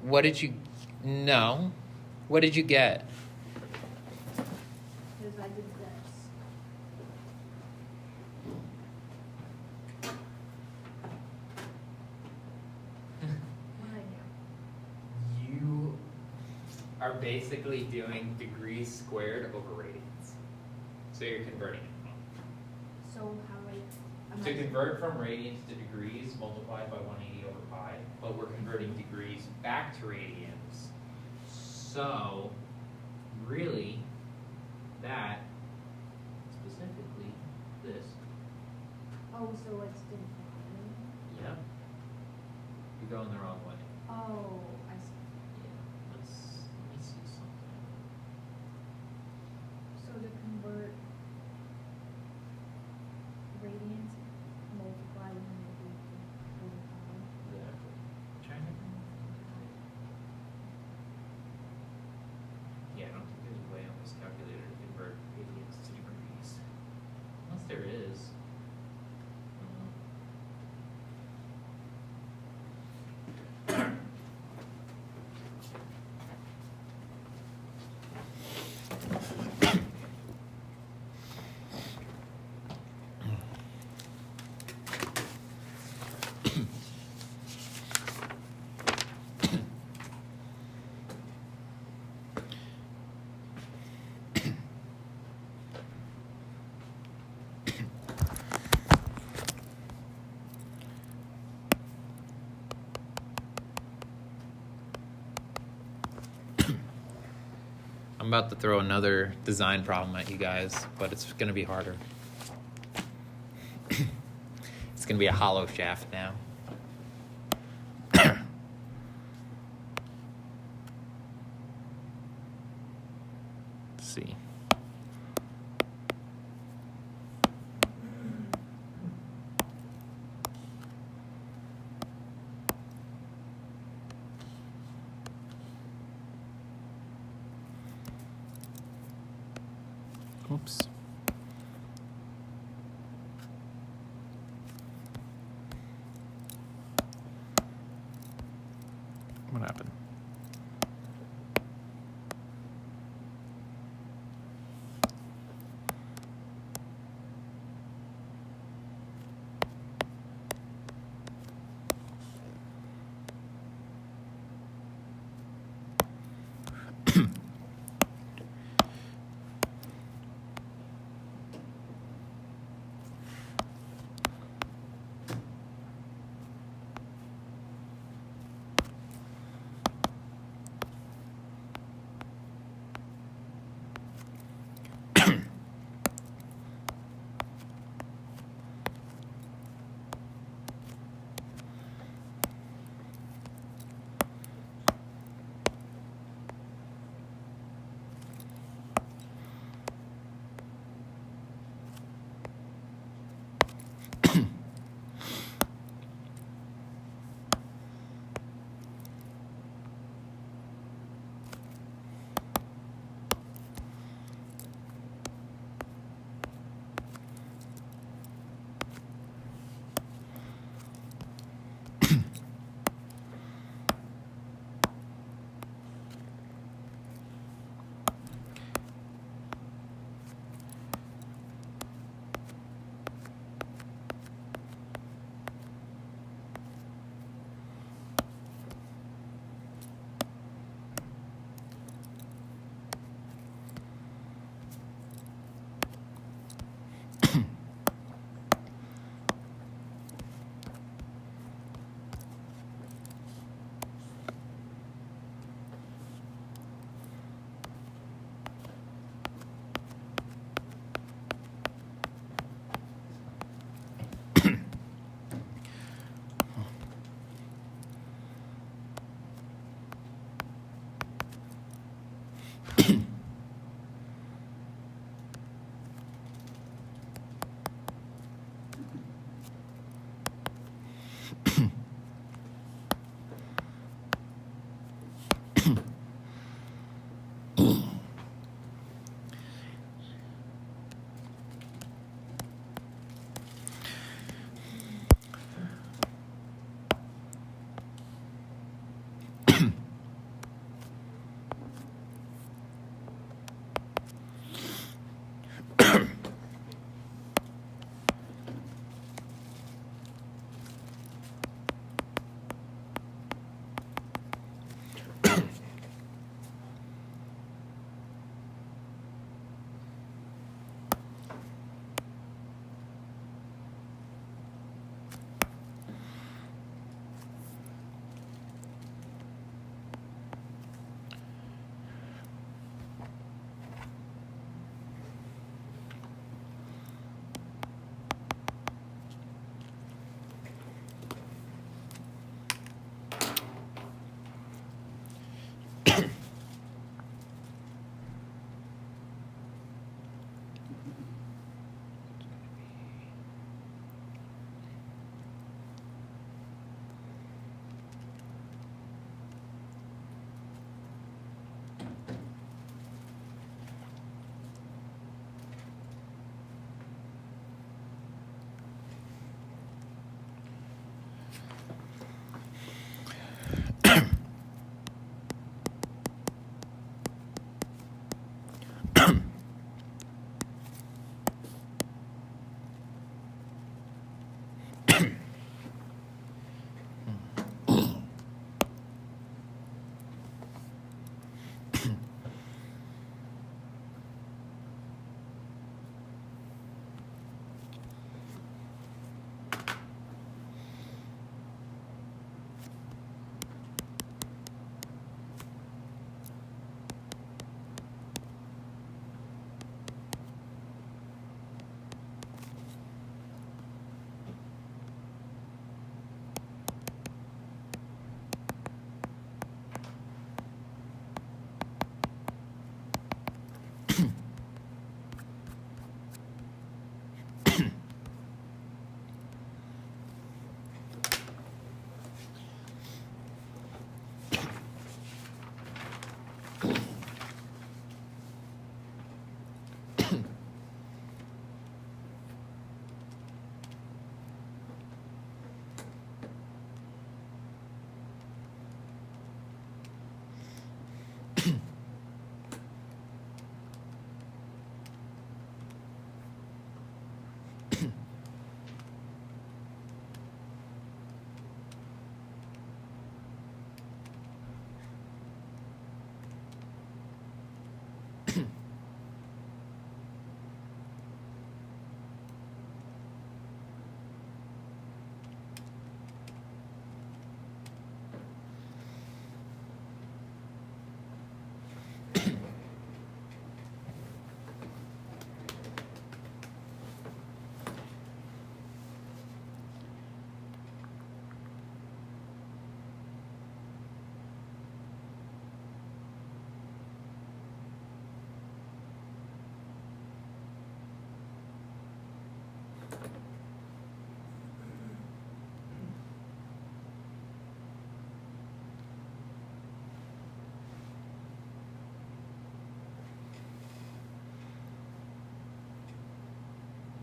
What did you? No. What did you get? Because I did this. What did I do? You are basically doing degrees squared over radians. So you're converting it. So how do I? To convert from radians to degrees, multiplied by 180 over pi, but we're converting degrees back to radians. So, really, that, specifically, this. Oh, so it's divided. Yep. You're going the wrong way. Oh, I see. Yeah, let me see something. So to convert radians, multiply 180 over 5. Exactly. Trying to. Yeah, I don't think there's a way on this calculator to convert radians to degrees. Unless there is. I don't know. I'm about to throw another design problem at you guys, but it's going to be harder. It's going to be a hollow shaft now. Let's see. Oops. What happened?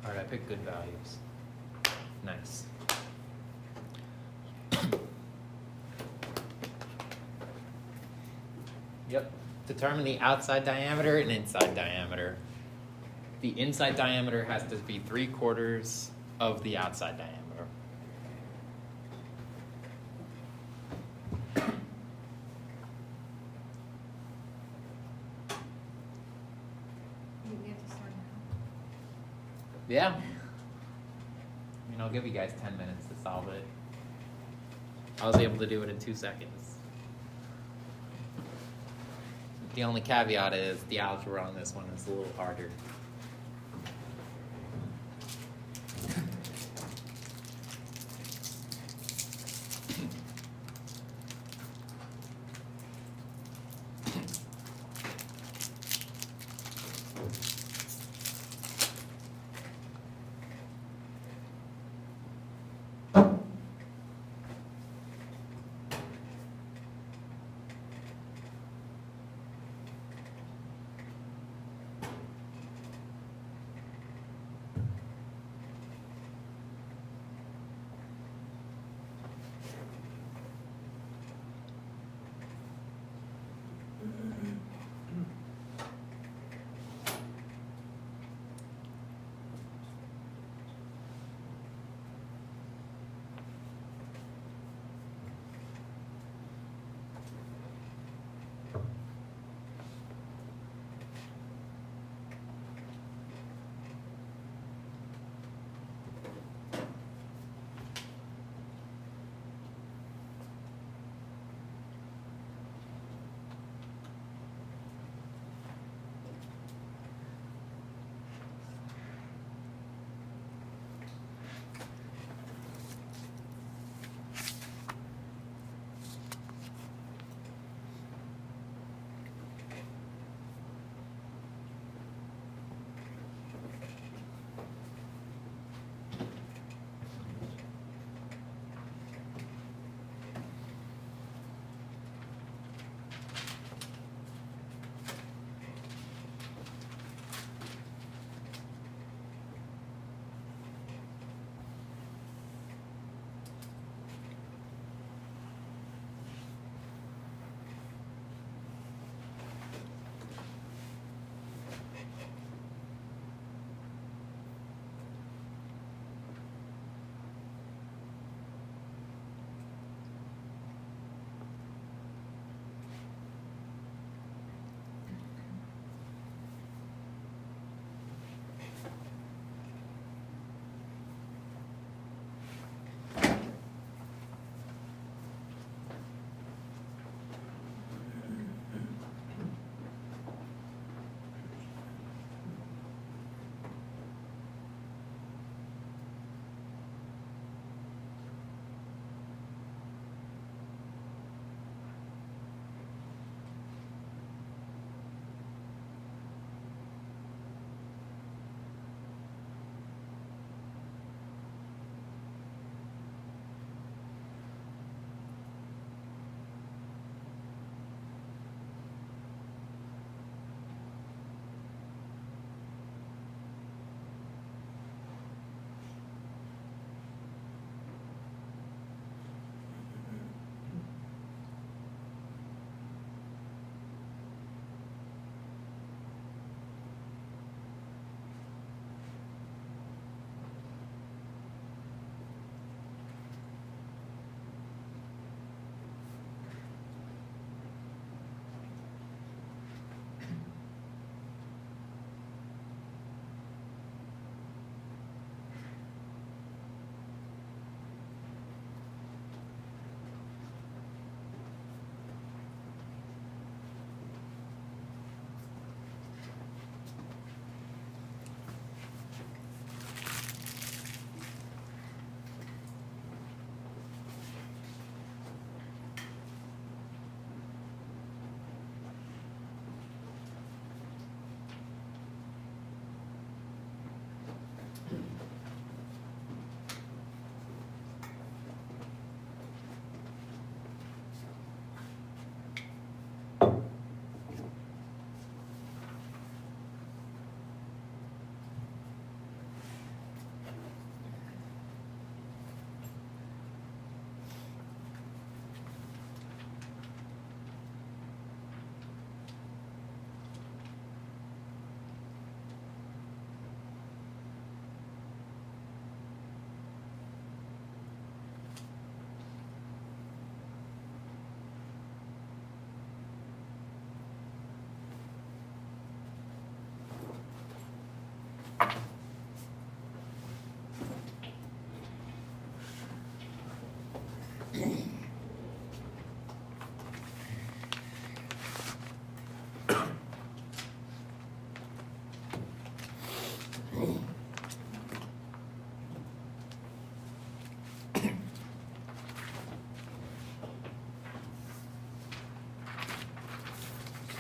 All right, I picked good values. Nice. Yep. Determine the outside diameter and inside diameter. The inside diameter has to be 3/4 of the outside diameter. You get to start now. Yeah. I mean, I'll give you guys 10 minutes to solve it. I was able to do it in 2 seconds. The only caveat is the algebra on this one is a little harder.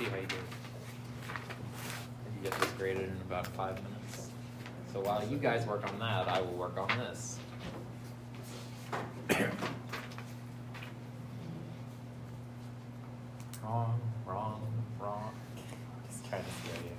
see how you do. If you get this graded in about 5 minutes. So while you guys work on that, I will work on this. Wrong, wrong, wrong. Just trying to scare you.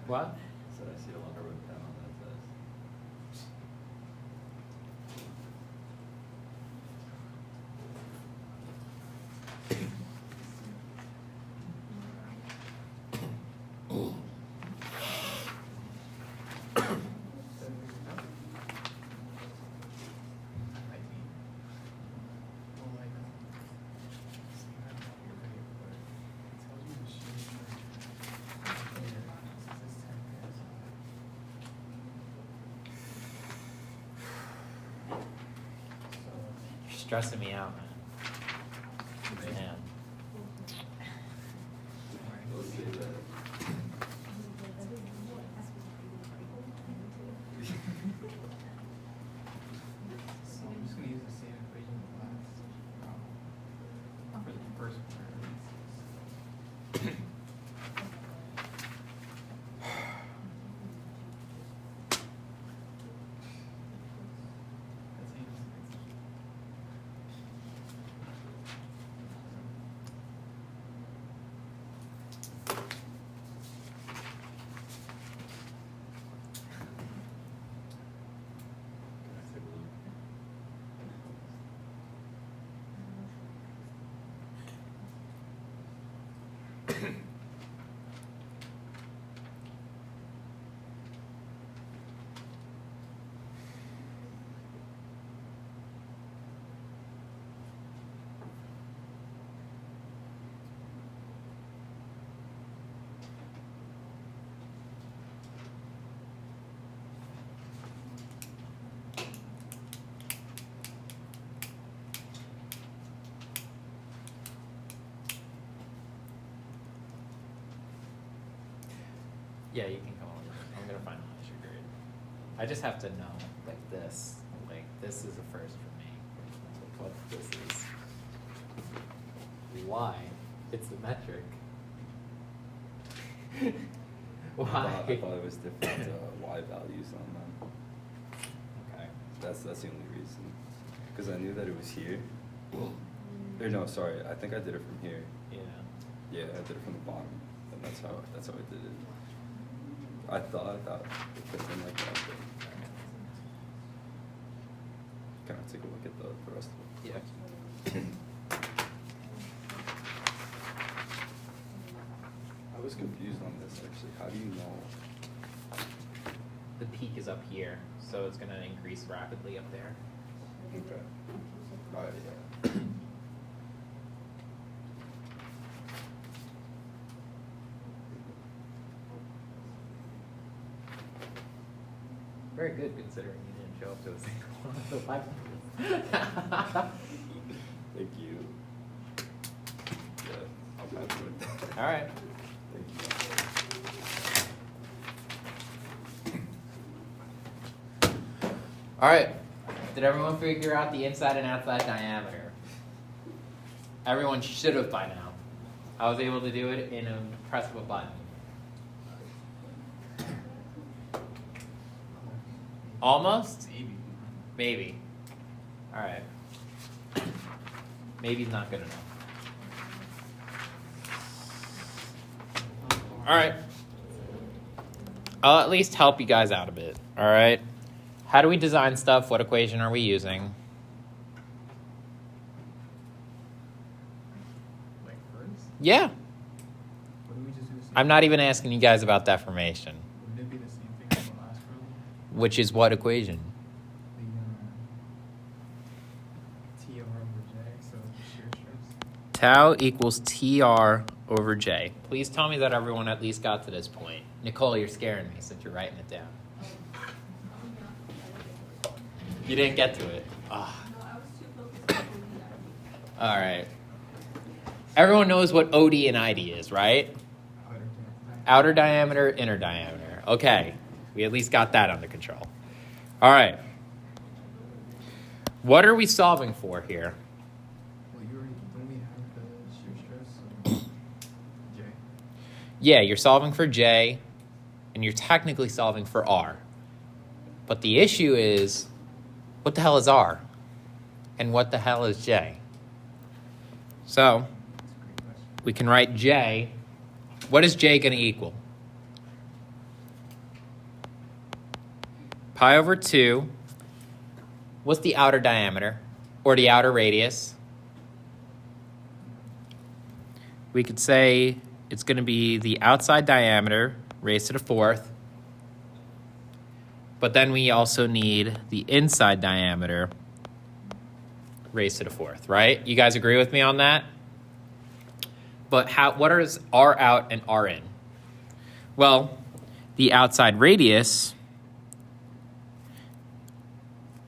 What? Said I see a longer road pen on that test. You're stressing me out, man. Man. Yeah, you can come over. I'm gonna finalize your grade. I just have to know, like this. Like this is a first for me. Like what this is. Why? It's the metric. Why? I thought it was different Y values on them. Okay. That's the only reason. Because I knew that it was here. Or no, sorry. I think I did it from here. Yeah. Yeah, I did it from the bottom, and that's how I did it. I thought it could have been like that, but kind of take a look at the rest of it. Yeah. I was confused on this actually. How do you know? The peak is up here, so it's gonna increase rapidly up there. Okay. Alright, yeah. Very good considering you didn't show up to a single one of the lectures. Thank you. Yeah, I'm happy with that. All right. Thank you. All right. Did everyone figure out the inside and outside diameter? Everyone should have by now. I was able to do it in a press of a button. Almost? Maybe. All right. Maybe's not good enough. All right. I'll at least help you guys out a bit. All right. How do we design stuff? What equation are we using? Like first? Yeah. What do we just do? The same I'm not even asking you guys about deformation, Wouldn't it be the same thing as the last row? which is what equation? The TR over J, so shear stress. Tau equals TR over J. Please tell me that everyone at least got to this point. Nicole, you're scaring me since you're writing it down. You didn't get to it. Ah. No, I was too focused on the All right. Everyone knows what OD and ID is, right? Outer diameter, inner diameter. Okay. We at least got that under control. All right. What are we solving for here? Well, you already, don't we have the shear stress? So J. Yeah, you're solving for J, and you're technically solving for R. But the issue is, what the hell is R? And what the hell is J? So, That's a great question. we can write J. What is J going to equal? Pi over 2. What's the outer diameter? Or the outer radius? We could say it's going to be the outside diameter raised to the 4th. But then we also need the inside diameter raised to the 4th, right? You guys agree with me on that? But what is R out and R in? Well, the outside radius,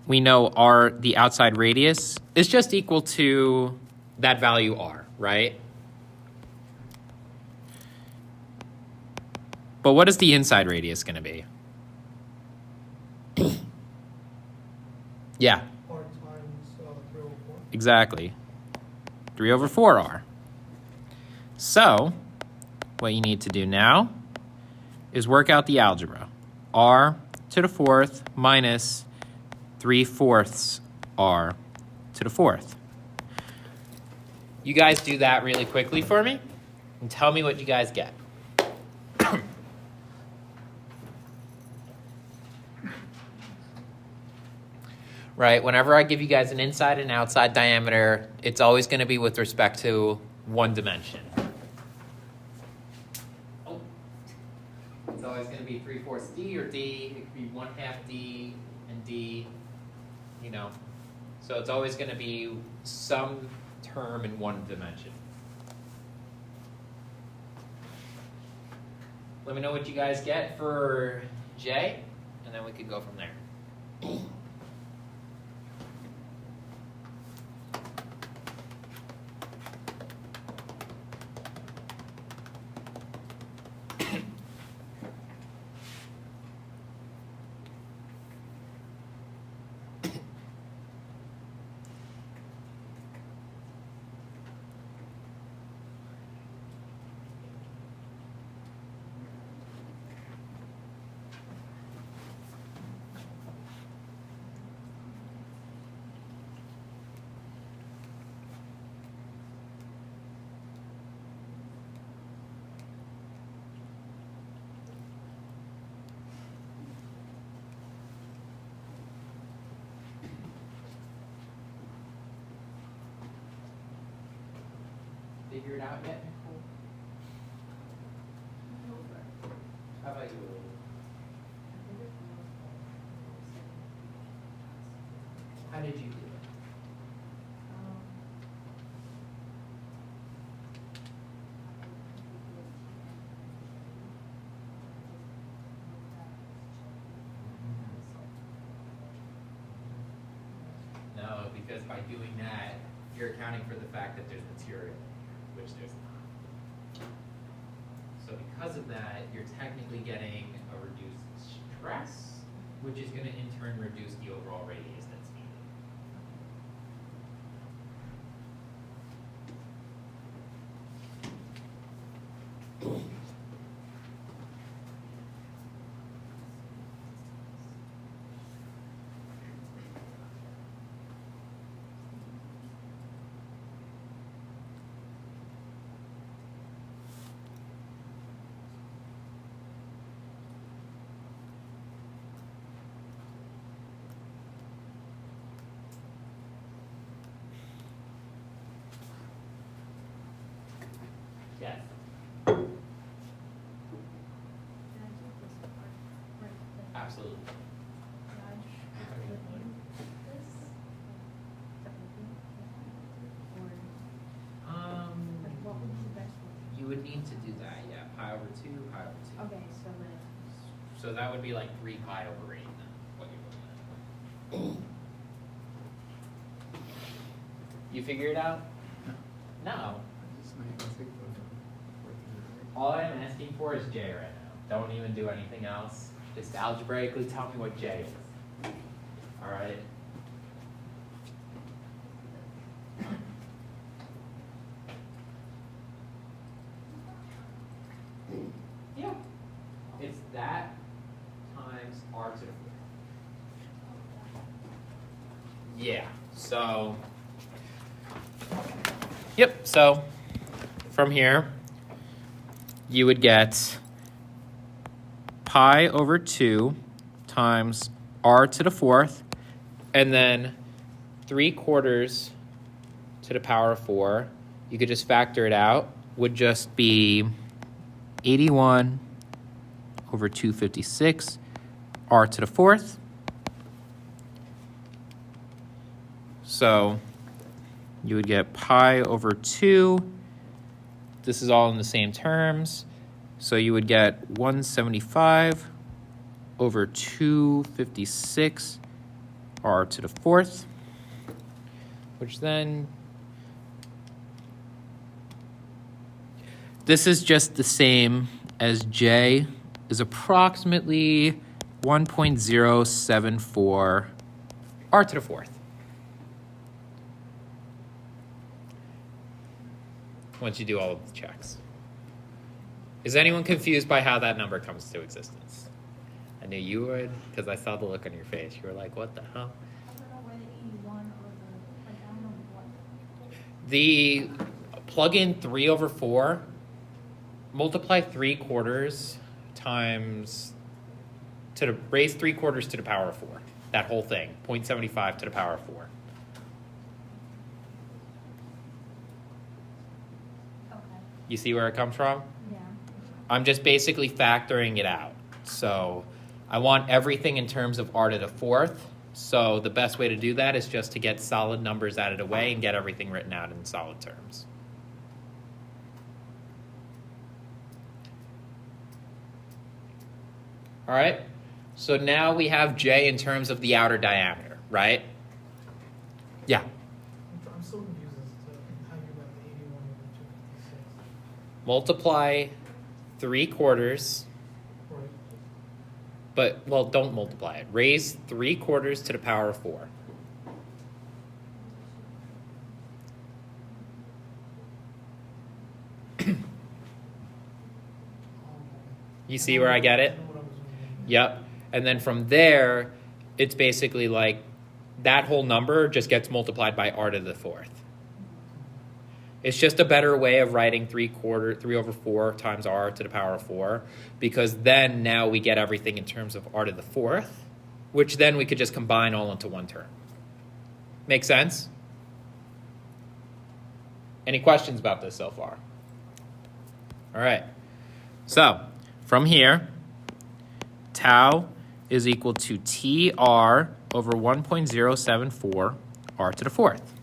we know the outside radius is just equal to that value R, right? But what is the inside radius going to be? Yeah, R times 3/4. exactly. 3/4R. So, what you need to do now is work out the algebra. R to the 4th minus 3/4 R to the 4th. You guys do that really quickly for me and tell me what you guys get. Right, whenever I give you guys an inside and outside diameter, it's always going to be with respect to one dimension. Oh. It's always going to be 3/4 D or D. It could be 1/2 D and D, you know. So it's always going to be some term in one dimension. Let me know what you guys get for J, and then we can go from there. figure it out yet, Nicole? How about you? How did you do it? No, because by doing that, you're accounting for the fact that there's material, which there's not. So because of that, you're technically getting a reduced stress, which is going to in turn reduce the overall radius that's needed. Yes. Absolutely. You would need to do that, yeah. Pi over 2, pi over 2. Okay, so then, So that would be like 3 pi over 8 then, what you're looking at. You figure it out? No. All I'm asking for is J right now. Don't even do anything else. Just algebraically tell me what J is. All right? Yeah. It's that times r to the 4th. Yeah. So, yep. So from here, you would get pi over 2 times r to the 4th, and then 3/4 to the power of 4. You could just factor it out, would just be 81 over 256 r to the 4th. So you would get pi over 2. This is all in the same terms. So you would get 175 over 256 r to the 4th, which then, this is just the same as J, is approximately 1.074 r to the 4th. Once you do all of the checks. Is anyone confused by how that number comes to existence? I knew you would, because I saw the look on your face. You were like, what the hell? I don't know where the 81 or the, like, I don't know what. The plug in 3 over 4, multiply 3/4 times, to the raise 3/4 to the power of 4. That whole thing, 0.75 to the power of 4. Okay, You see where it comes from? yeah. I'm just basically factoring it out. So I want everything in terms of r to the 4th. So the best way to do that is just to get solid numbers out of the way and get everything written out in solid terms. All right, so now we have J in terms of the outer diameter, right? Yeah. I'm still confused as to how you got the 81 over 256. Multiply 3/4, Right. but, well, don't multiply it. Raise 3/4 to the power of 4. You see where I get it? I know what I was doing. Yep. And then from there, it's basically like that whole number just gets multiplied by r to the 4th. It's just a better way of writing 3 over 4 times r to the power of 4, because then now we get everything in terms of r to the 4th, which then we could just combine all into one term. Make sense? Any questions about this so far? All right. So from here, tau is equal to TR over 1.074 r to the fourth.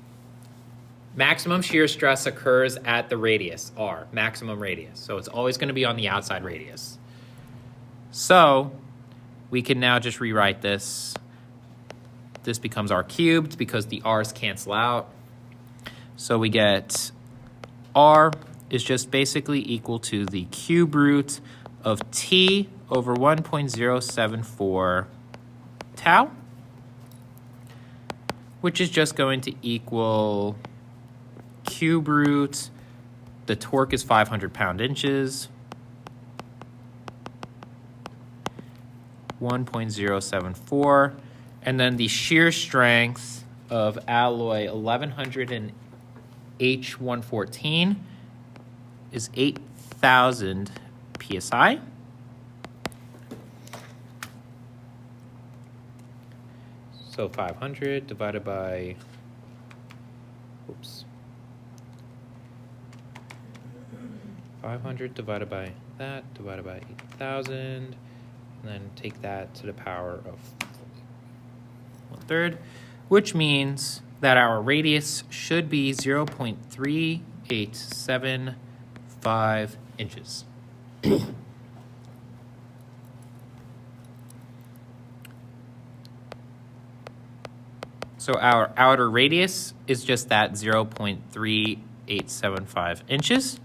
Maximum shear stress occurs at the radius, r, maximum radius. So it's always going to be on the outside radius. So we can now just rewrite this. This becomes r cubed because the r's cancel out. So we get r is just basically equal to the cube root of t over 1.074 tau, which is just going to equal cube root, the torque is 500 pound-inches, 1.074, and then the shear strength of alloy 1100 and H114 is 8,000 psi. So 500 divided by, oops, 500 divided by that, divided by 8,000, and then take that to the power of 1/3, which means that our radius should be 0.3875 inches. So our outer radius is just that 0.3875 inches,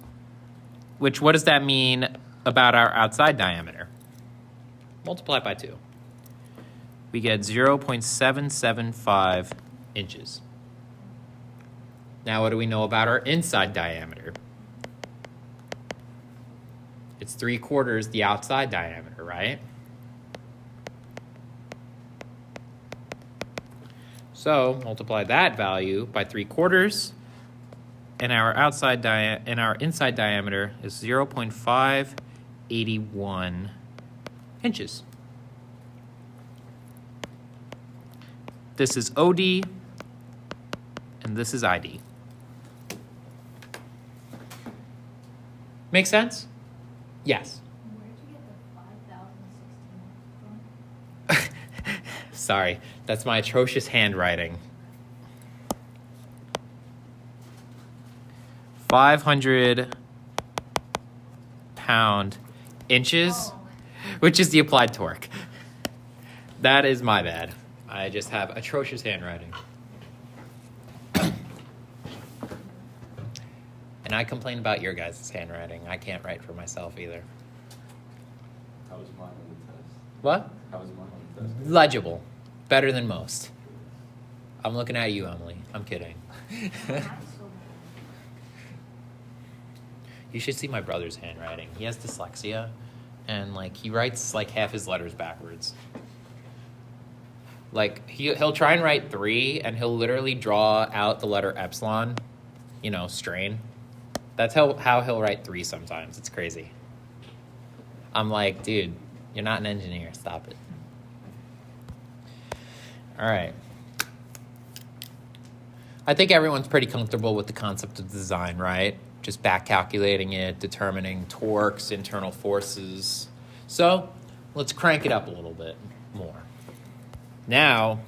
which what does that mean about our outside diameter? Multiply by 2. We get 0.775 inches. Now what do we know about our inside diameter? It's 3/4 the outside diameter, right? So multiply that value by 3/4, and our inside diameter is 0.581 inches. This is OD, and this is ID. Make sense? Yes. Where'd you get the 5,016 from? Sorry, that's my atrocious handwriting. 500 pound-inches, Oh. which is the applied torque. That is my bad. I just have atrocious handwriting. And I complain about your guys' handwriting. I can't write for myself either. How was mine on the test? What? How was mine on the test? Legible. Better than most. I'm looking at you, Emily. I'm kidding. I'm so bad. You should see my brother's handwriting. He has dyslexia, and like he writes like half his letters backwards. Like he'll try and write 3, and he'll literally draw out the letter epsilon, strain. That's how he'll write 3 sometimes. It's crazy. I'm like, dude, you're not an engineer. Stop it. All right. I think everyone's pretty comfortable with the concept of design, right? Just back calculating it, determining torques, internal forces. So let's crank it up a little bit more. Now,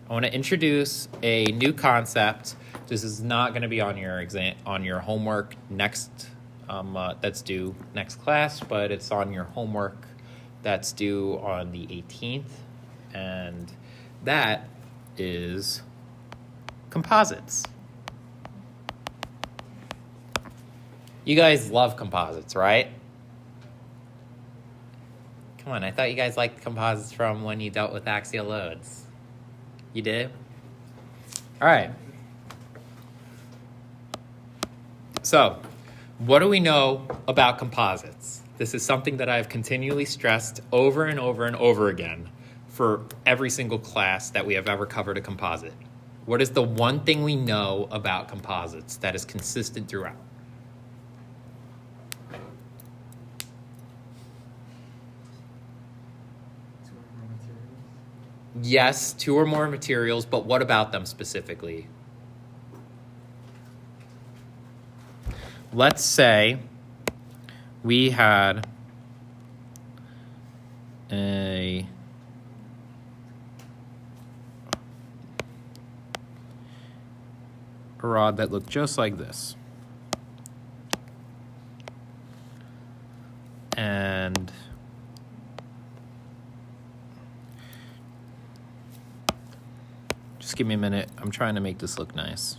I want to introduce a new concept. This is not going to be on your homework next. That's due next class, but it's on your homework that's due on the 18th, and that is composites. You guys love composites, right? Come on, I thought you guys liked composites from when you dealt with axial loads. You did? All right. So, what do we know about composites? This is something that I've continually stressed over and over and over again for every single class that we have ever covered a composite. What is the one thing we know about composites that is consistent throughout? Two or more materials. Yes, 2 or more materials, but what about them specifically? let's say we had a rod that looked just like this. And just give me a minute. I'm trying to make this look nice.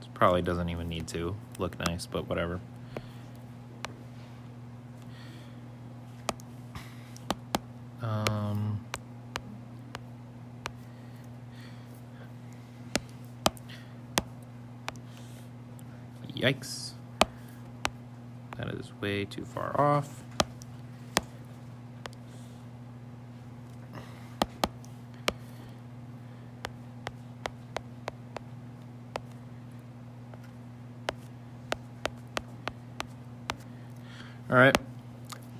It probably doesn't even need to look nice, but whatever. Yikes. That is way too far off. All right.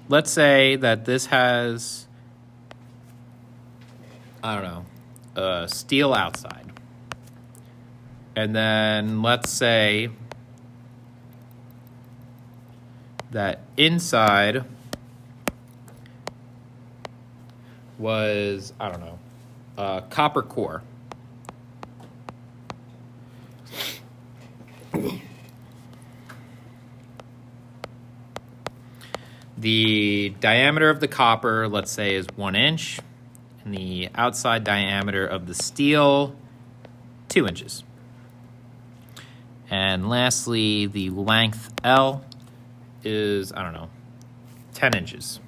Let's say that this has, I don't know, steel outside. And then let's say that inside was, I don't know, copper core. The diameter of the copper, let's say, is 1 inch, and the outside diameter of the steel, 2 inches. And lastly, the length L is, I don't know, 10 inches.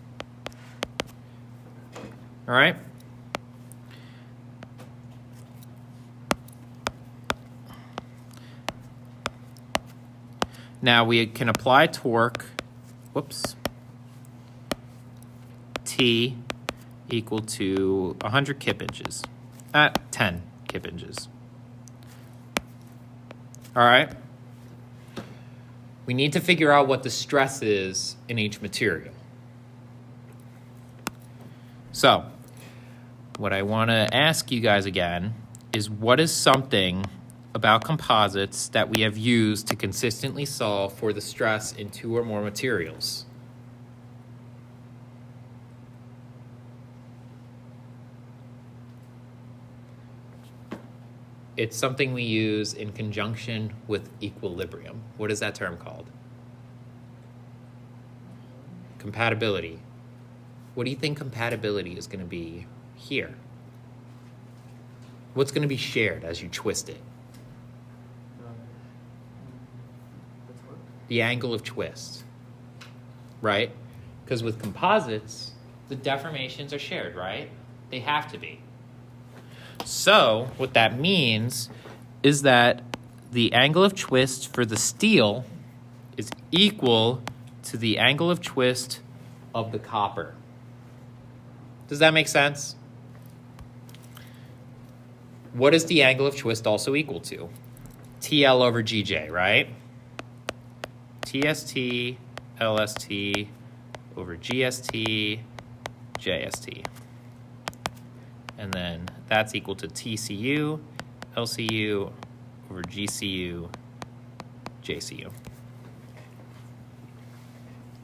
All right? Now we can apply torque, whoops, T equal to 100 kip inches at 10 kip inches. All right? We need to figure out what the stress is in each material. So, what I want to ask you guys again is, what is something about composites that we have used to consistently solve for the stress in 2 or more materials? It's something we use in conjunction with equilibrium. What is that term called? Compatibility. What do you think compatibility is going to be here? What's going to be shared as you twist it? The angle of twist, right? Because with composites, the deformations are shared, right? They have to be. So what that means is that the angle of twist for the steel is equal to the angle of twist of the copper. Does that make sense? What is the angle of twist also equal to? TL over GJ, right? TST, LST over GST, JST. And then that's equal to TCU, LCU over GCU, JCU.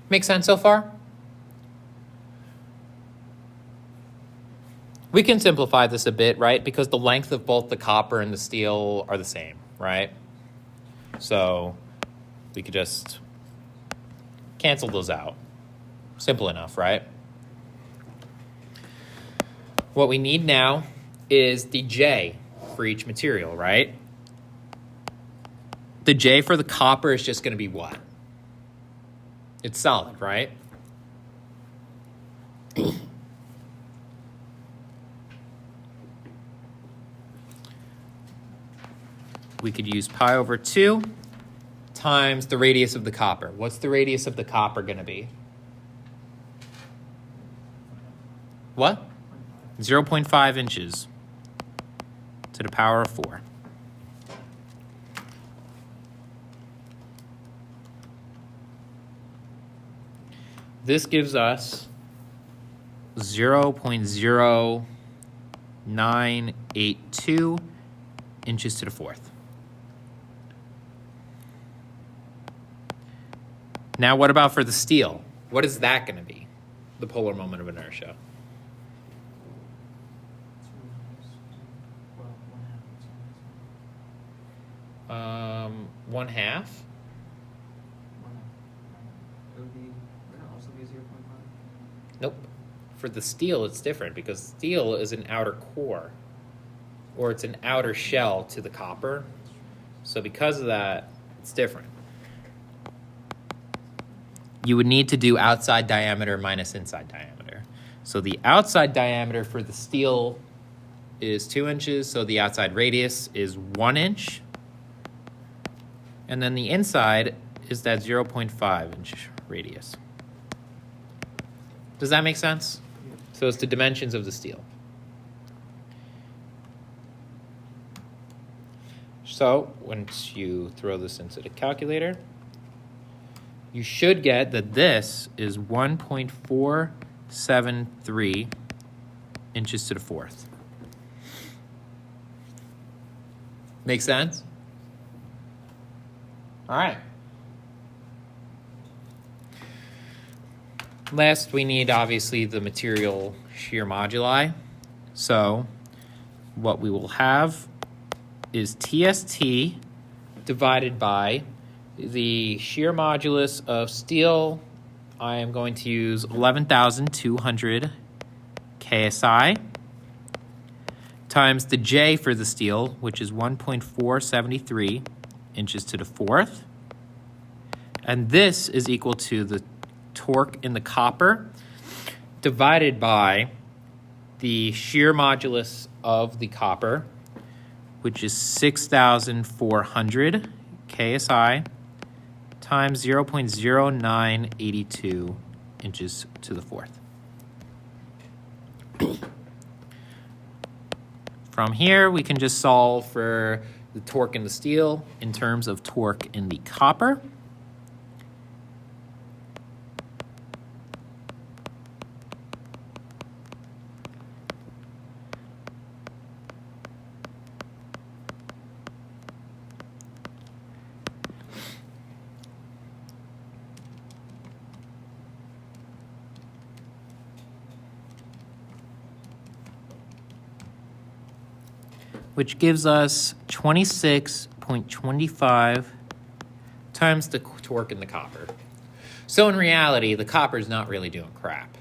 Make sense so far? We can simplify this a bit, right? Because the length of both the copper and the steel are the same, right? So we could just cancel those out. Simple enough, right? What we need now is the J for each material, right? The J for the copper is just going to be what? It's solid, right? We could use pi over 2 times the radius of the copper. What's the radius of the copper going to be? What? 0.5 inches to the power of 4. This gives us 0.0982 inches to the 4th. Now what about for the steel? What is that going to be? The polar moment of inertia. Well, 1/2. 1/2? 1/2. It would also be 0.5. Nope. For the steel, it's different because steel is an outer core, or it's an outer shell to the copper. So because of that, it's different. You would need to do outside diameter minus inside diameter. So the outside diameter for the steel is 2 inches, so the outside radius is 1 inch. And then the inside is that 0.5 inch radius. Does that make sense? So it's the dimensions of the steel. So once you throw this into the calculator, you should get that this is 1.473 inches to the fourth. Make sense? All right. Last, we need, obviously, the material shear moduli. So what we will have is TST divided by the shear modulus of steel. I am going to use 11,200 KSI times the J for the steel, which is 1.473 inches to the fourth. And this is equal to the torque in the copper divided by the shear modulus of the copper, which is 6,400 KSI times 0.0982 inches to the fourth. From here, we can just solve for the torque in the steel in terms of torque in the copper. Which gives us 26.25 times the torque in the copper. So in reality, the copper is not really doing crap.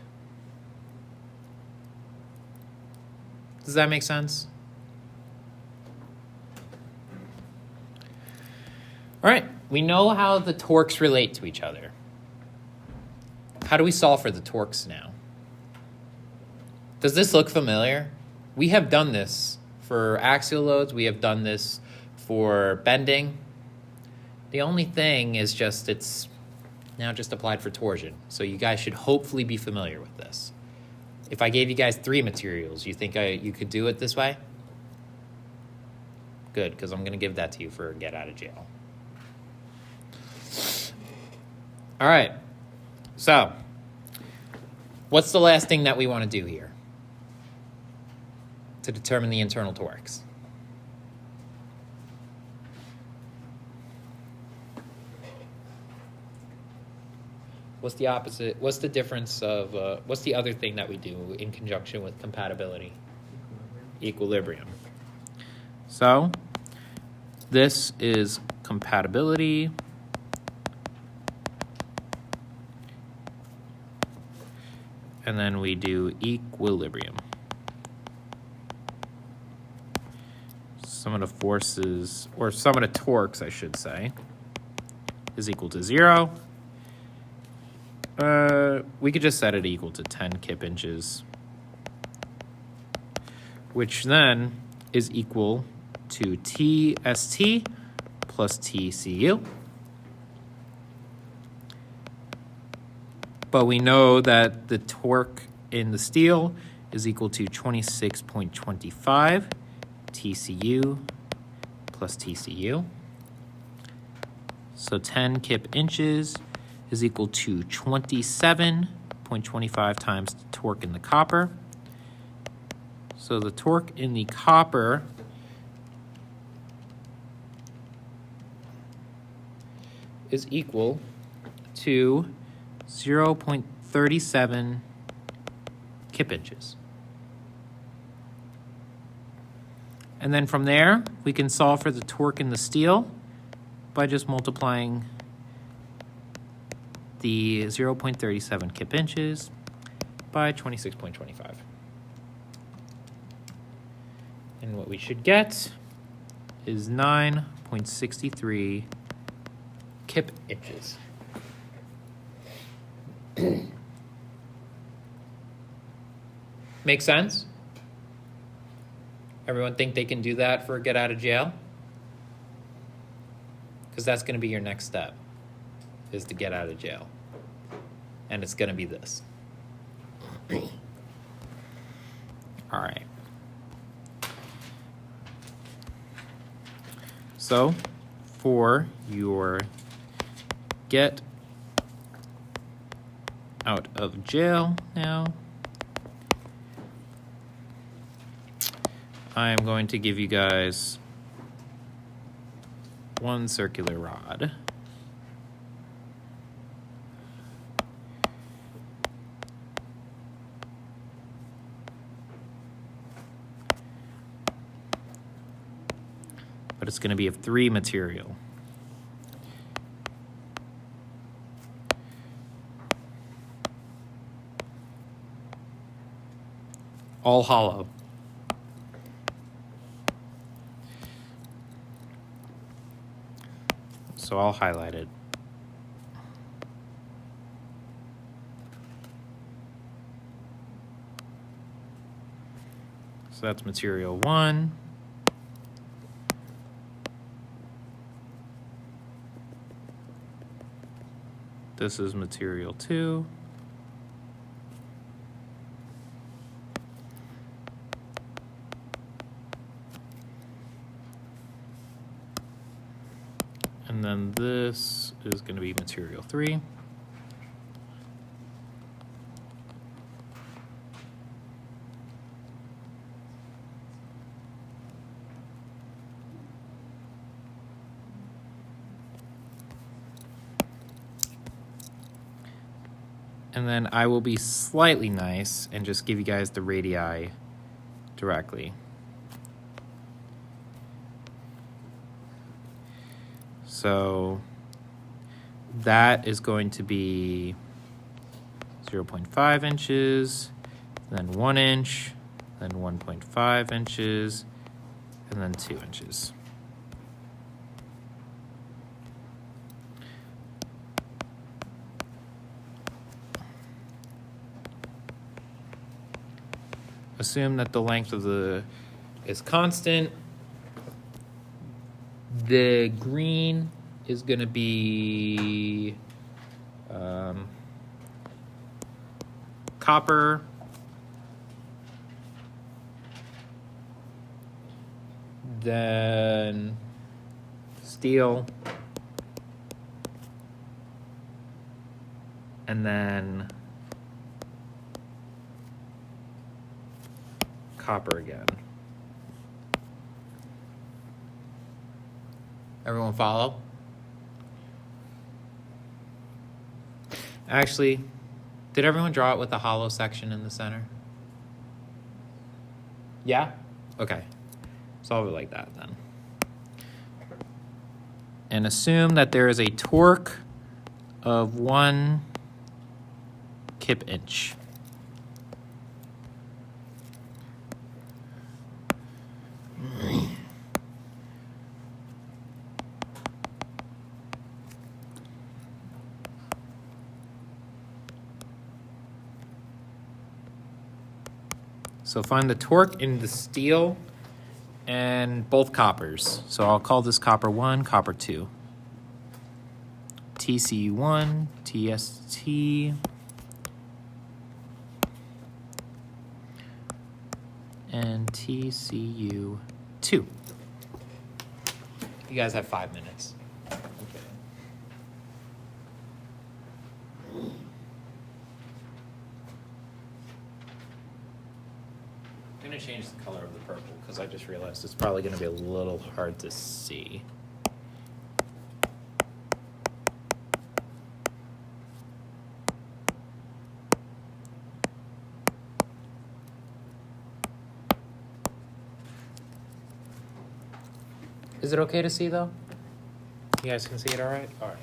Does that make sense? All right, we know how the torques relate to each other. How do we solve for the torques now? Does this look familiar? We have done this for axial loads. We have done this for bending. The only thing is just it's now just applied for torsion. So you guys should hopefully be familiar with this. If I gave you guys 3 materials, you think you could do it this way? Good, because I'm going to give that to you for get out of jail. All right. So what's the last thing that we want to do here to determine the internal torques? What's the opposite? What's the difference of, what's the other thing that we do in conjunction with compatibility? Equilibrium. So this is compatibility. And then we do equilibrium. Sum of the forces, or sum of the torques, I should say, is equal to 0. We could just set it equal to 10 kip inches, which then is equal to TST plus TCU. But we know that the torque in the steel is equal to 26.25 TCU plus TCU. So 10 kip inches is equal to 27.25 times the torque in the copper. So the torque in the copper is equal to 0.37 kip inches. And then from there, we can solve for the torque in the steel by just multiplying the 0.37 kip inches by 26.25. And what we should get is 9.63 kip inches. Make sense? Everyone think they can do that for a get out of jail? Because that's going to be your next step, is to get out of jail. And it's going to be this. All right. So, for your get out of jail now, I am going to give you guys one circular rod. But it's going to be of 3 material. All hollow. So I'll highlight it. So that's material 1. This is material 2. And then this is going to be material 3. And then I will be slightly nice and just give you guys the radii directly. So that is going to be 0.5 inches, then 1 inch, then 1.5 inches, and then 2 inches. Assume that the length of the is constant. The green is going to be copper. Then steel. And then copper again. Everyone follow? Actually, did everyone draw it with the hollow section in the center? Yeah? Okay. Solve it like that then. And assume that there is a torque of 1 kip inch. So find the torque in the steel and both coppers. So I'll call this copper 1, copper 2. TCU1, TST, and TCU2. You guys have 5 minutes. I'm going to change the color of the purple because I just realized it's probably going to be a little hard to see. Is it okay to see though? You guys can see it all right? All right.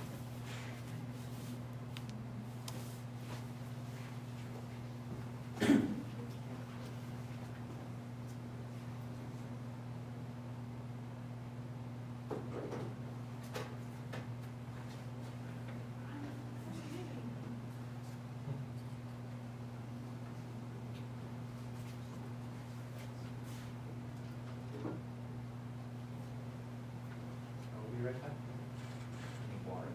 I'll be right back. Need water.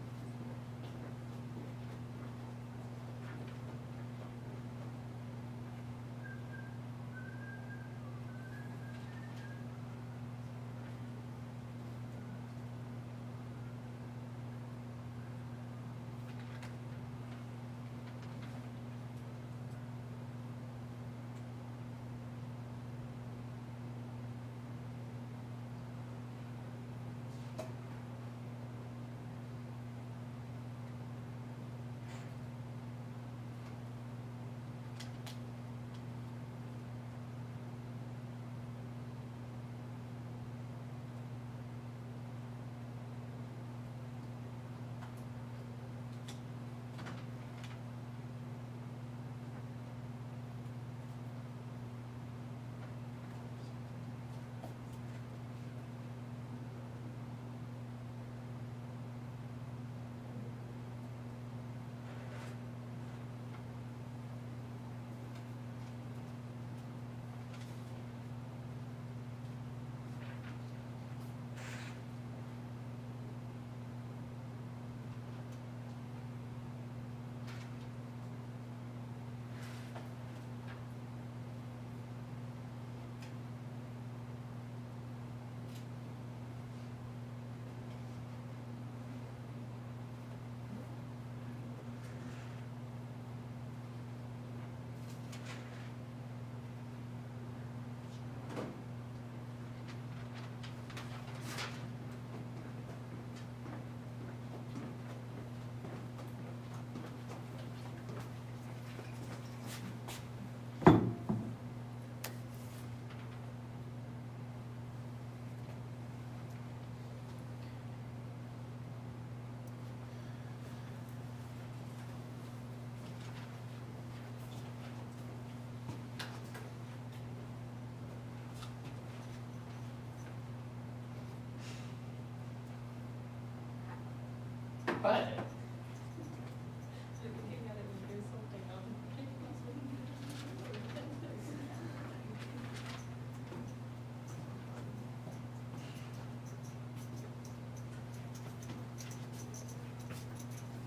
But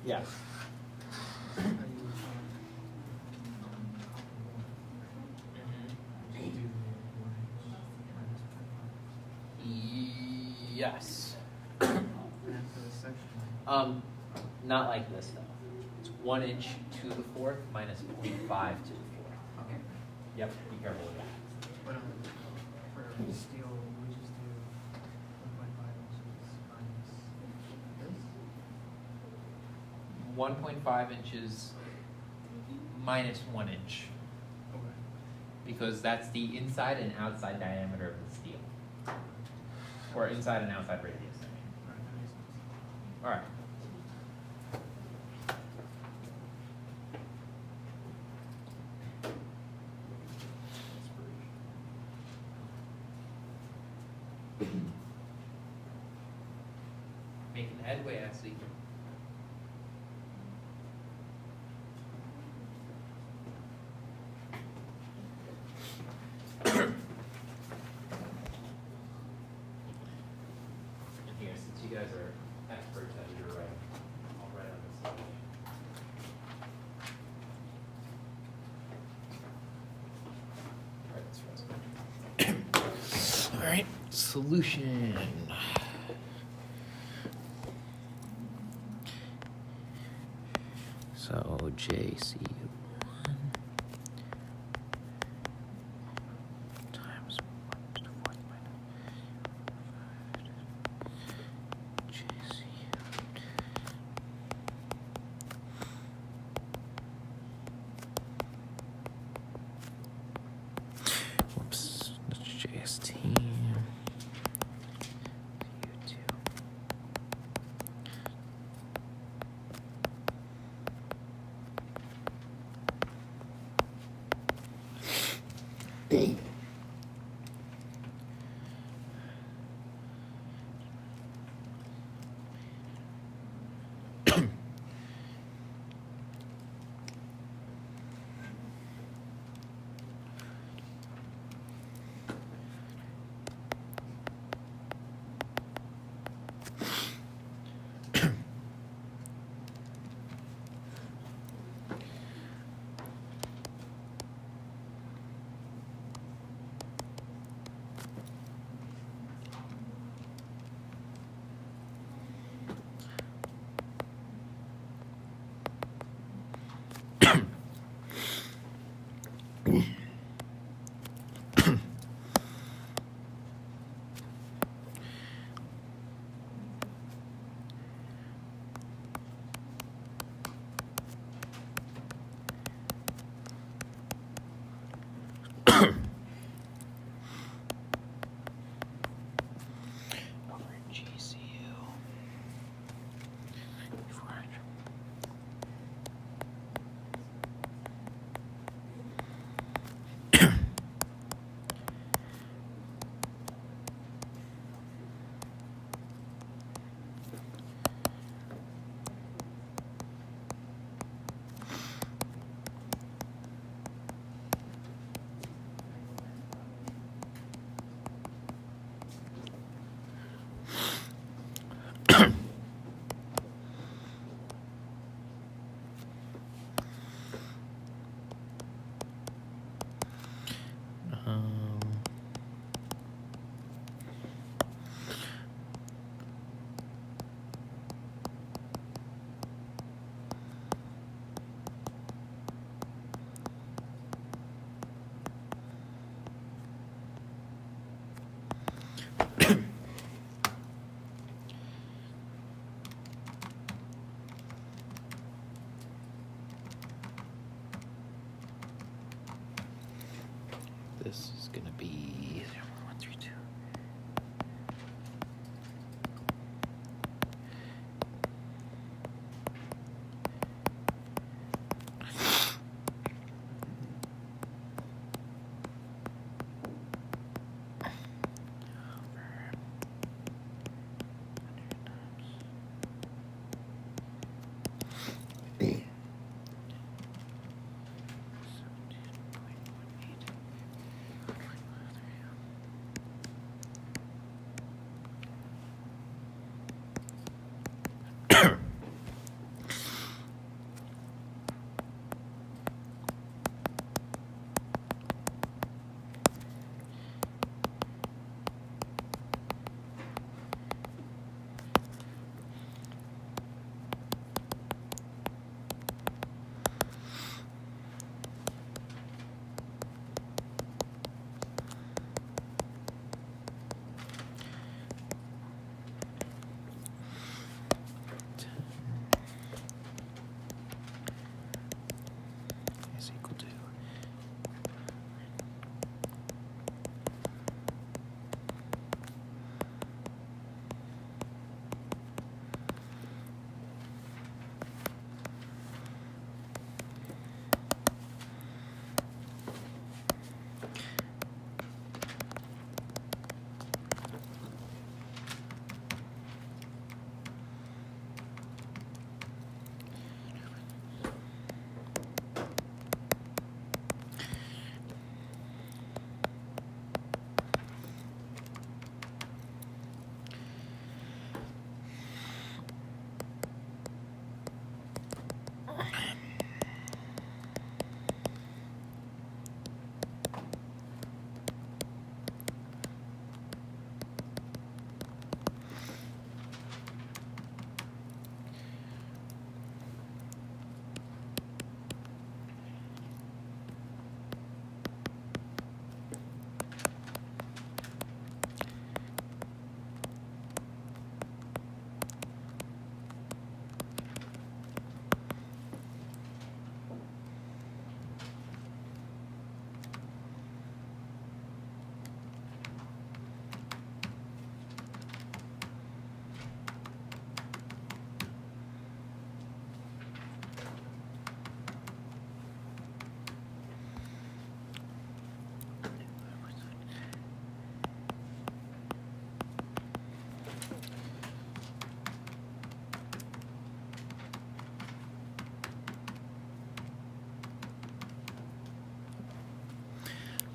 yes. How you, just do the 1 inch minus 0.5. Yes. And for the section line. Not like this though. It's 1 inch to the fourth minus 0.5 to the fourth. Okay. Yep, be careful with that. But for steel, we just do 1.5 inches minus this? 1.5 inches minus 1 inch, Okay. because that's the inside and outside diameter of the steel. Or inside and outside radius, I mean. Alright, that makes sense. All right. Making headway, I see. Here, since you guys are experts at your writing, I'll write on this side. All right, solution. So JC1 times 1 to the 4th minus JC. Whoops, that's JST.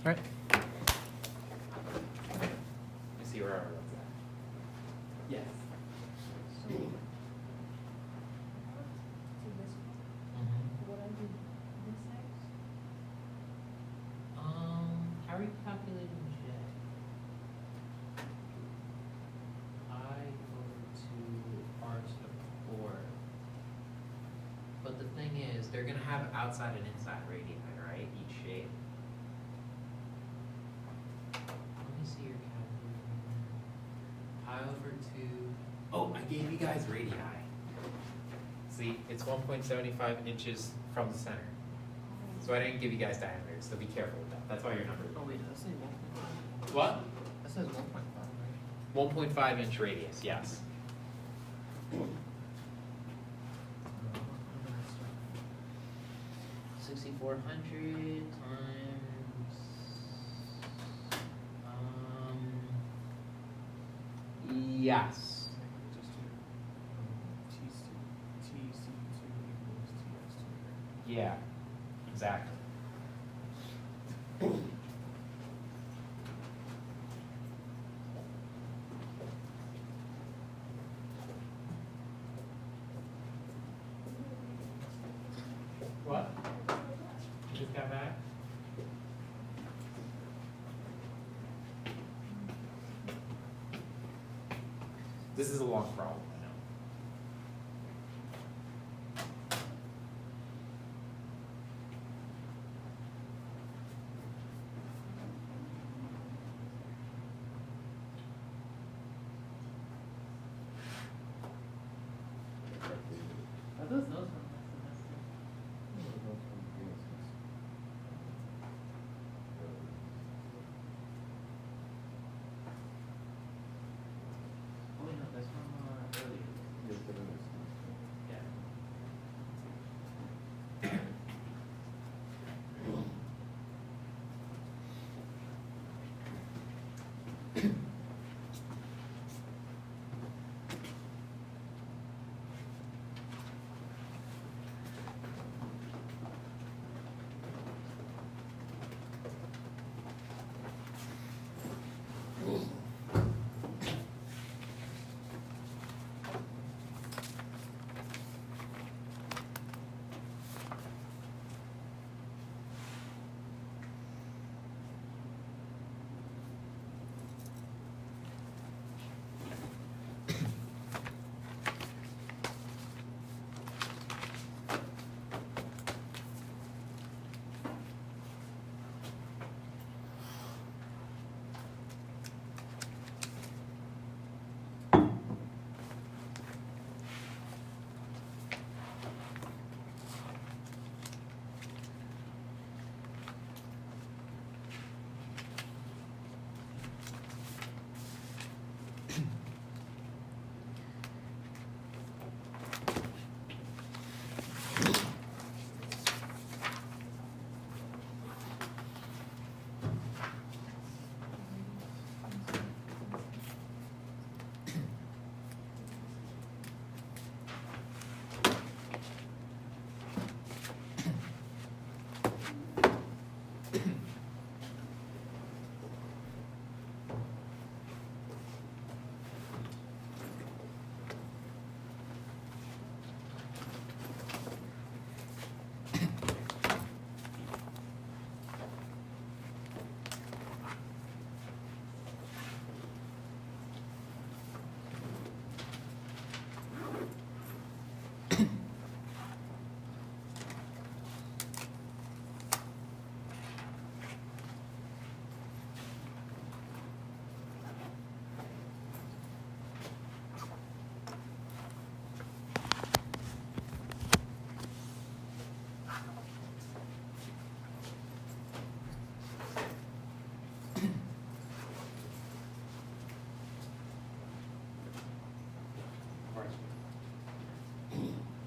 All right. Let me see where everyone's at. Yes. So, to this one, what I do this X? How are you calculating J? I over 2 R to the 4. But the thing is, they're gonna have outside and inside radii, right? Each shape. Let me see your calculator. Pi over 2. Oh, I gave you guys radii. See, it's 1.75 inches from the center. So I didn't give you guys diameters, so be careful with that. That's why your number. Oh wait, does that say 1.5? What? That says 1.5, right? 1.5 inch radius, yes. 6,400 times. Yes. Just do TC2 equals TS2. Yeah, exactly. What? You just got back? This is a long problem, I know. Are those notes from last semester? Oh wait, no, that's from earlier. Yeah.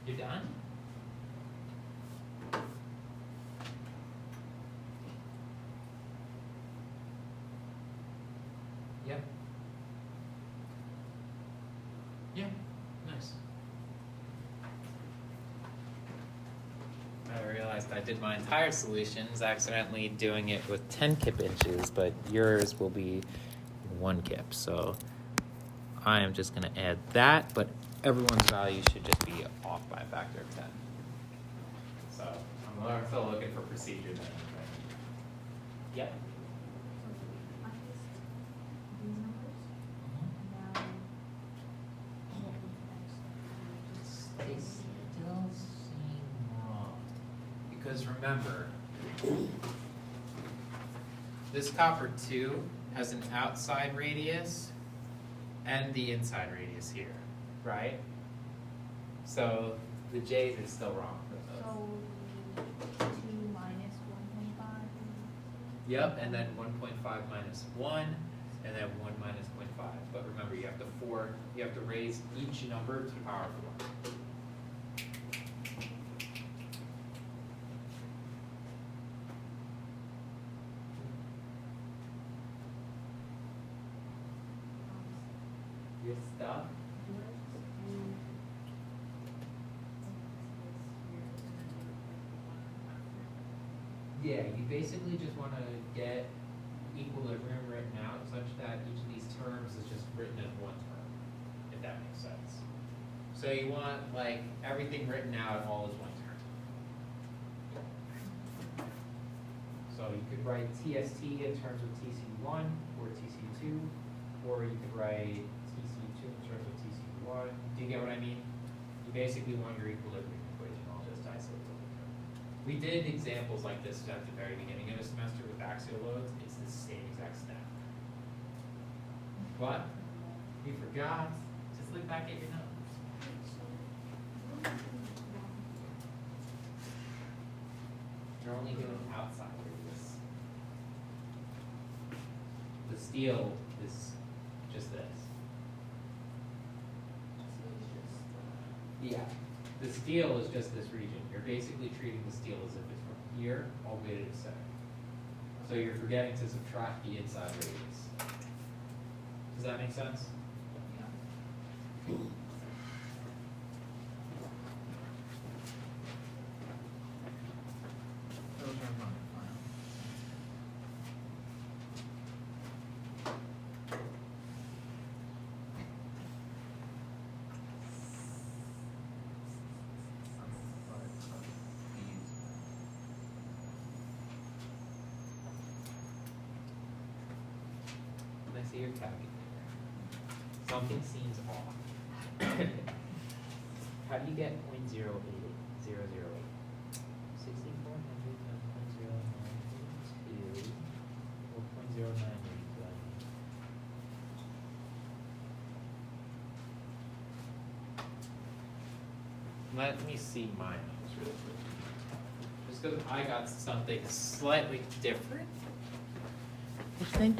You done? Yep. Yeah, nice. I realized I did my entire solutions accidentally doing it with 10 kip inches, but yours will be 1 kip. So I am just going to add that, but everyone's value should just be off by a factor of 10. So I'm still looking for procedure then. Yep. I just, these numbers, now, what would They actually still seem wrong. Because remember, this copper 2 has an outside radius and the inside radius here, right? So the J's are still wrong for those. So, 2 minus 1.5? Yep, and then 1.5 minus 1, and then 1 minus 0.5. But remember, you have to raise each number to the power of 4. Your stuff? Yeah, you basically just want to get equilibrium written out such that each of these terms is just written as one term, if that makes sense. So you want like everything written out all as one term. So you could write TST in terms of TC1 or TC2, or you could write TC2 in terms of TC1. Do you get what I mean? You basically want your equilibrium equation all just isolated. We did examples like this at the very beginning of the semester with axial loads. It's the same exact step. What? You forgot? Just look back at your notes. You're only doing outside radius. The steel is just this. Yeah. The steel is just this region. You're basically treating the steel as if it's from here all the way to the center. So you're forgetting to subtract the inside radius. Does that make sense? Those are my final. Let me see your calculator. Something seems off. How do you get 0.088? 6400 times 0.092 or 0.098? Let me see my notes really quick. Just because I got something slightly different. I think.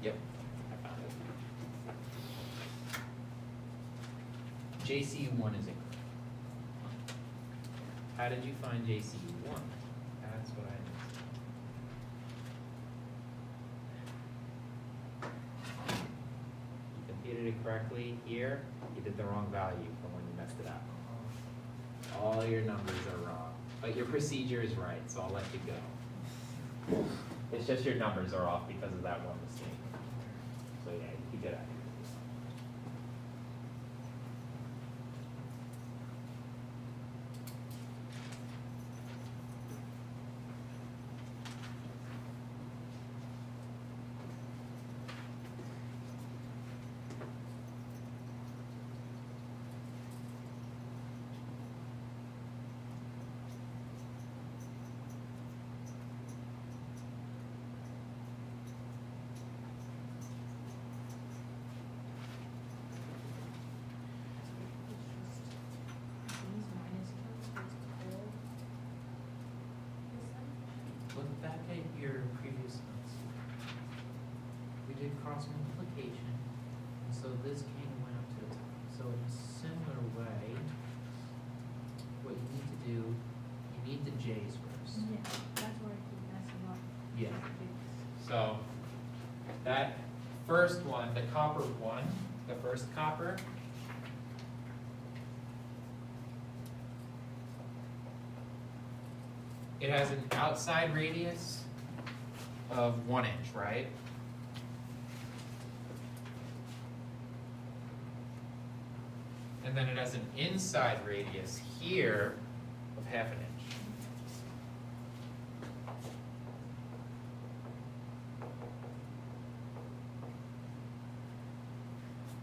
Yep, I found it. JCU1 is incorrect. How did you find JCU1? That's what I missed. You computed it correctly here. You did the wrong value from when you messed it up. All your numbers are wrong, but your procedure is right, so I'll let you go. It's just your numbers are off because of that one mistake. So yeah, you did it. Look back at your previous notes. We did cross multiplication, and so this came and went up to the top. So in a similar way, what you need to do, you need the J's first. Yeah, that's where the first copper. It has an outside radius of 1 inch, right? And then it has an inside radius here of 1/2 inch.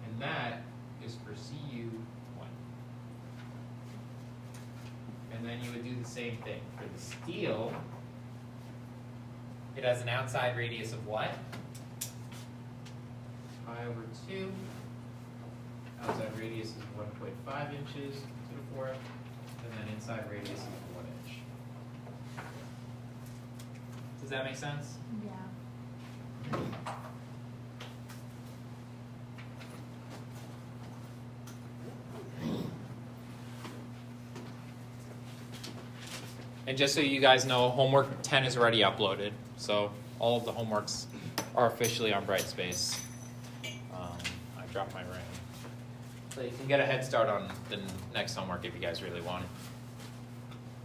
And that is for CU1. And then you would do the same thing for the steel. It has an outside radius of what? Pi over 2. Outside radius is 1.5 inches to the 4th, and then inside radius is 1 inch. Does that make sense? Yeah. And just so you guys know, homework 10 is already uploaded, so all of the homeworks are officially on Brightspace. I dropped my ring. So you can get a head start on the next homework if you guys really want it.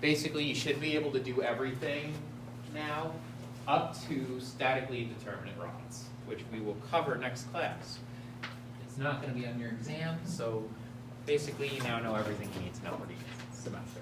Basically, you should be able to do everything now up to statically determinate rods, which we will cover next class. It's not going to be on your exam, so basically you now know everything you need to know for the semester.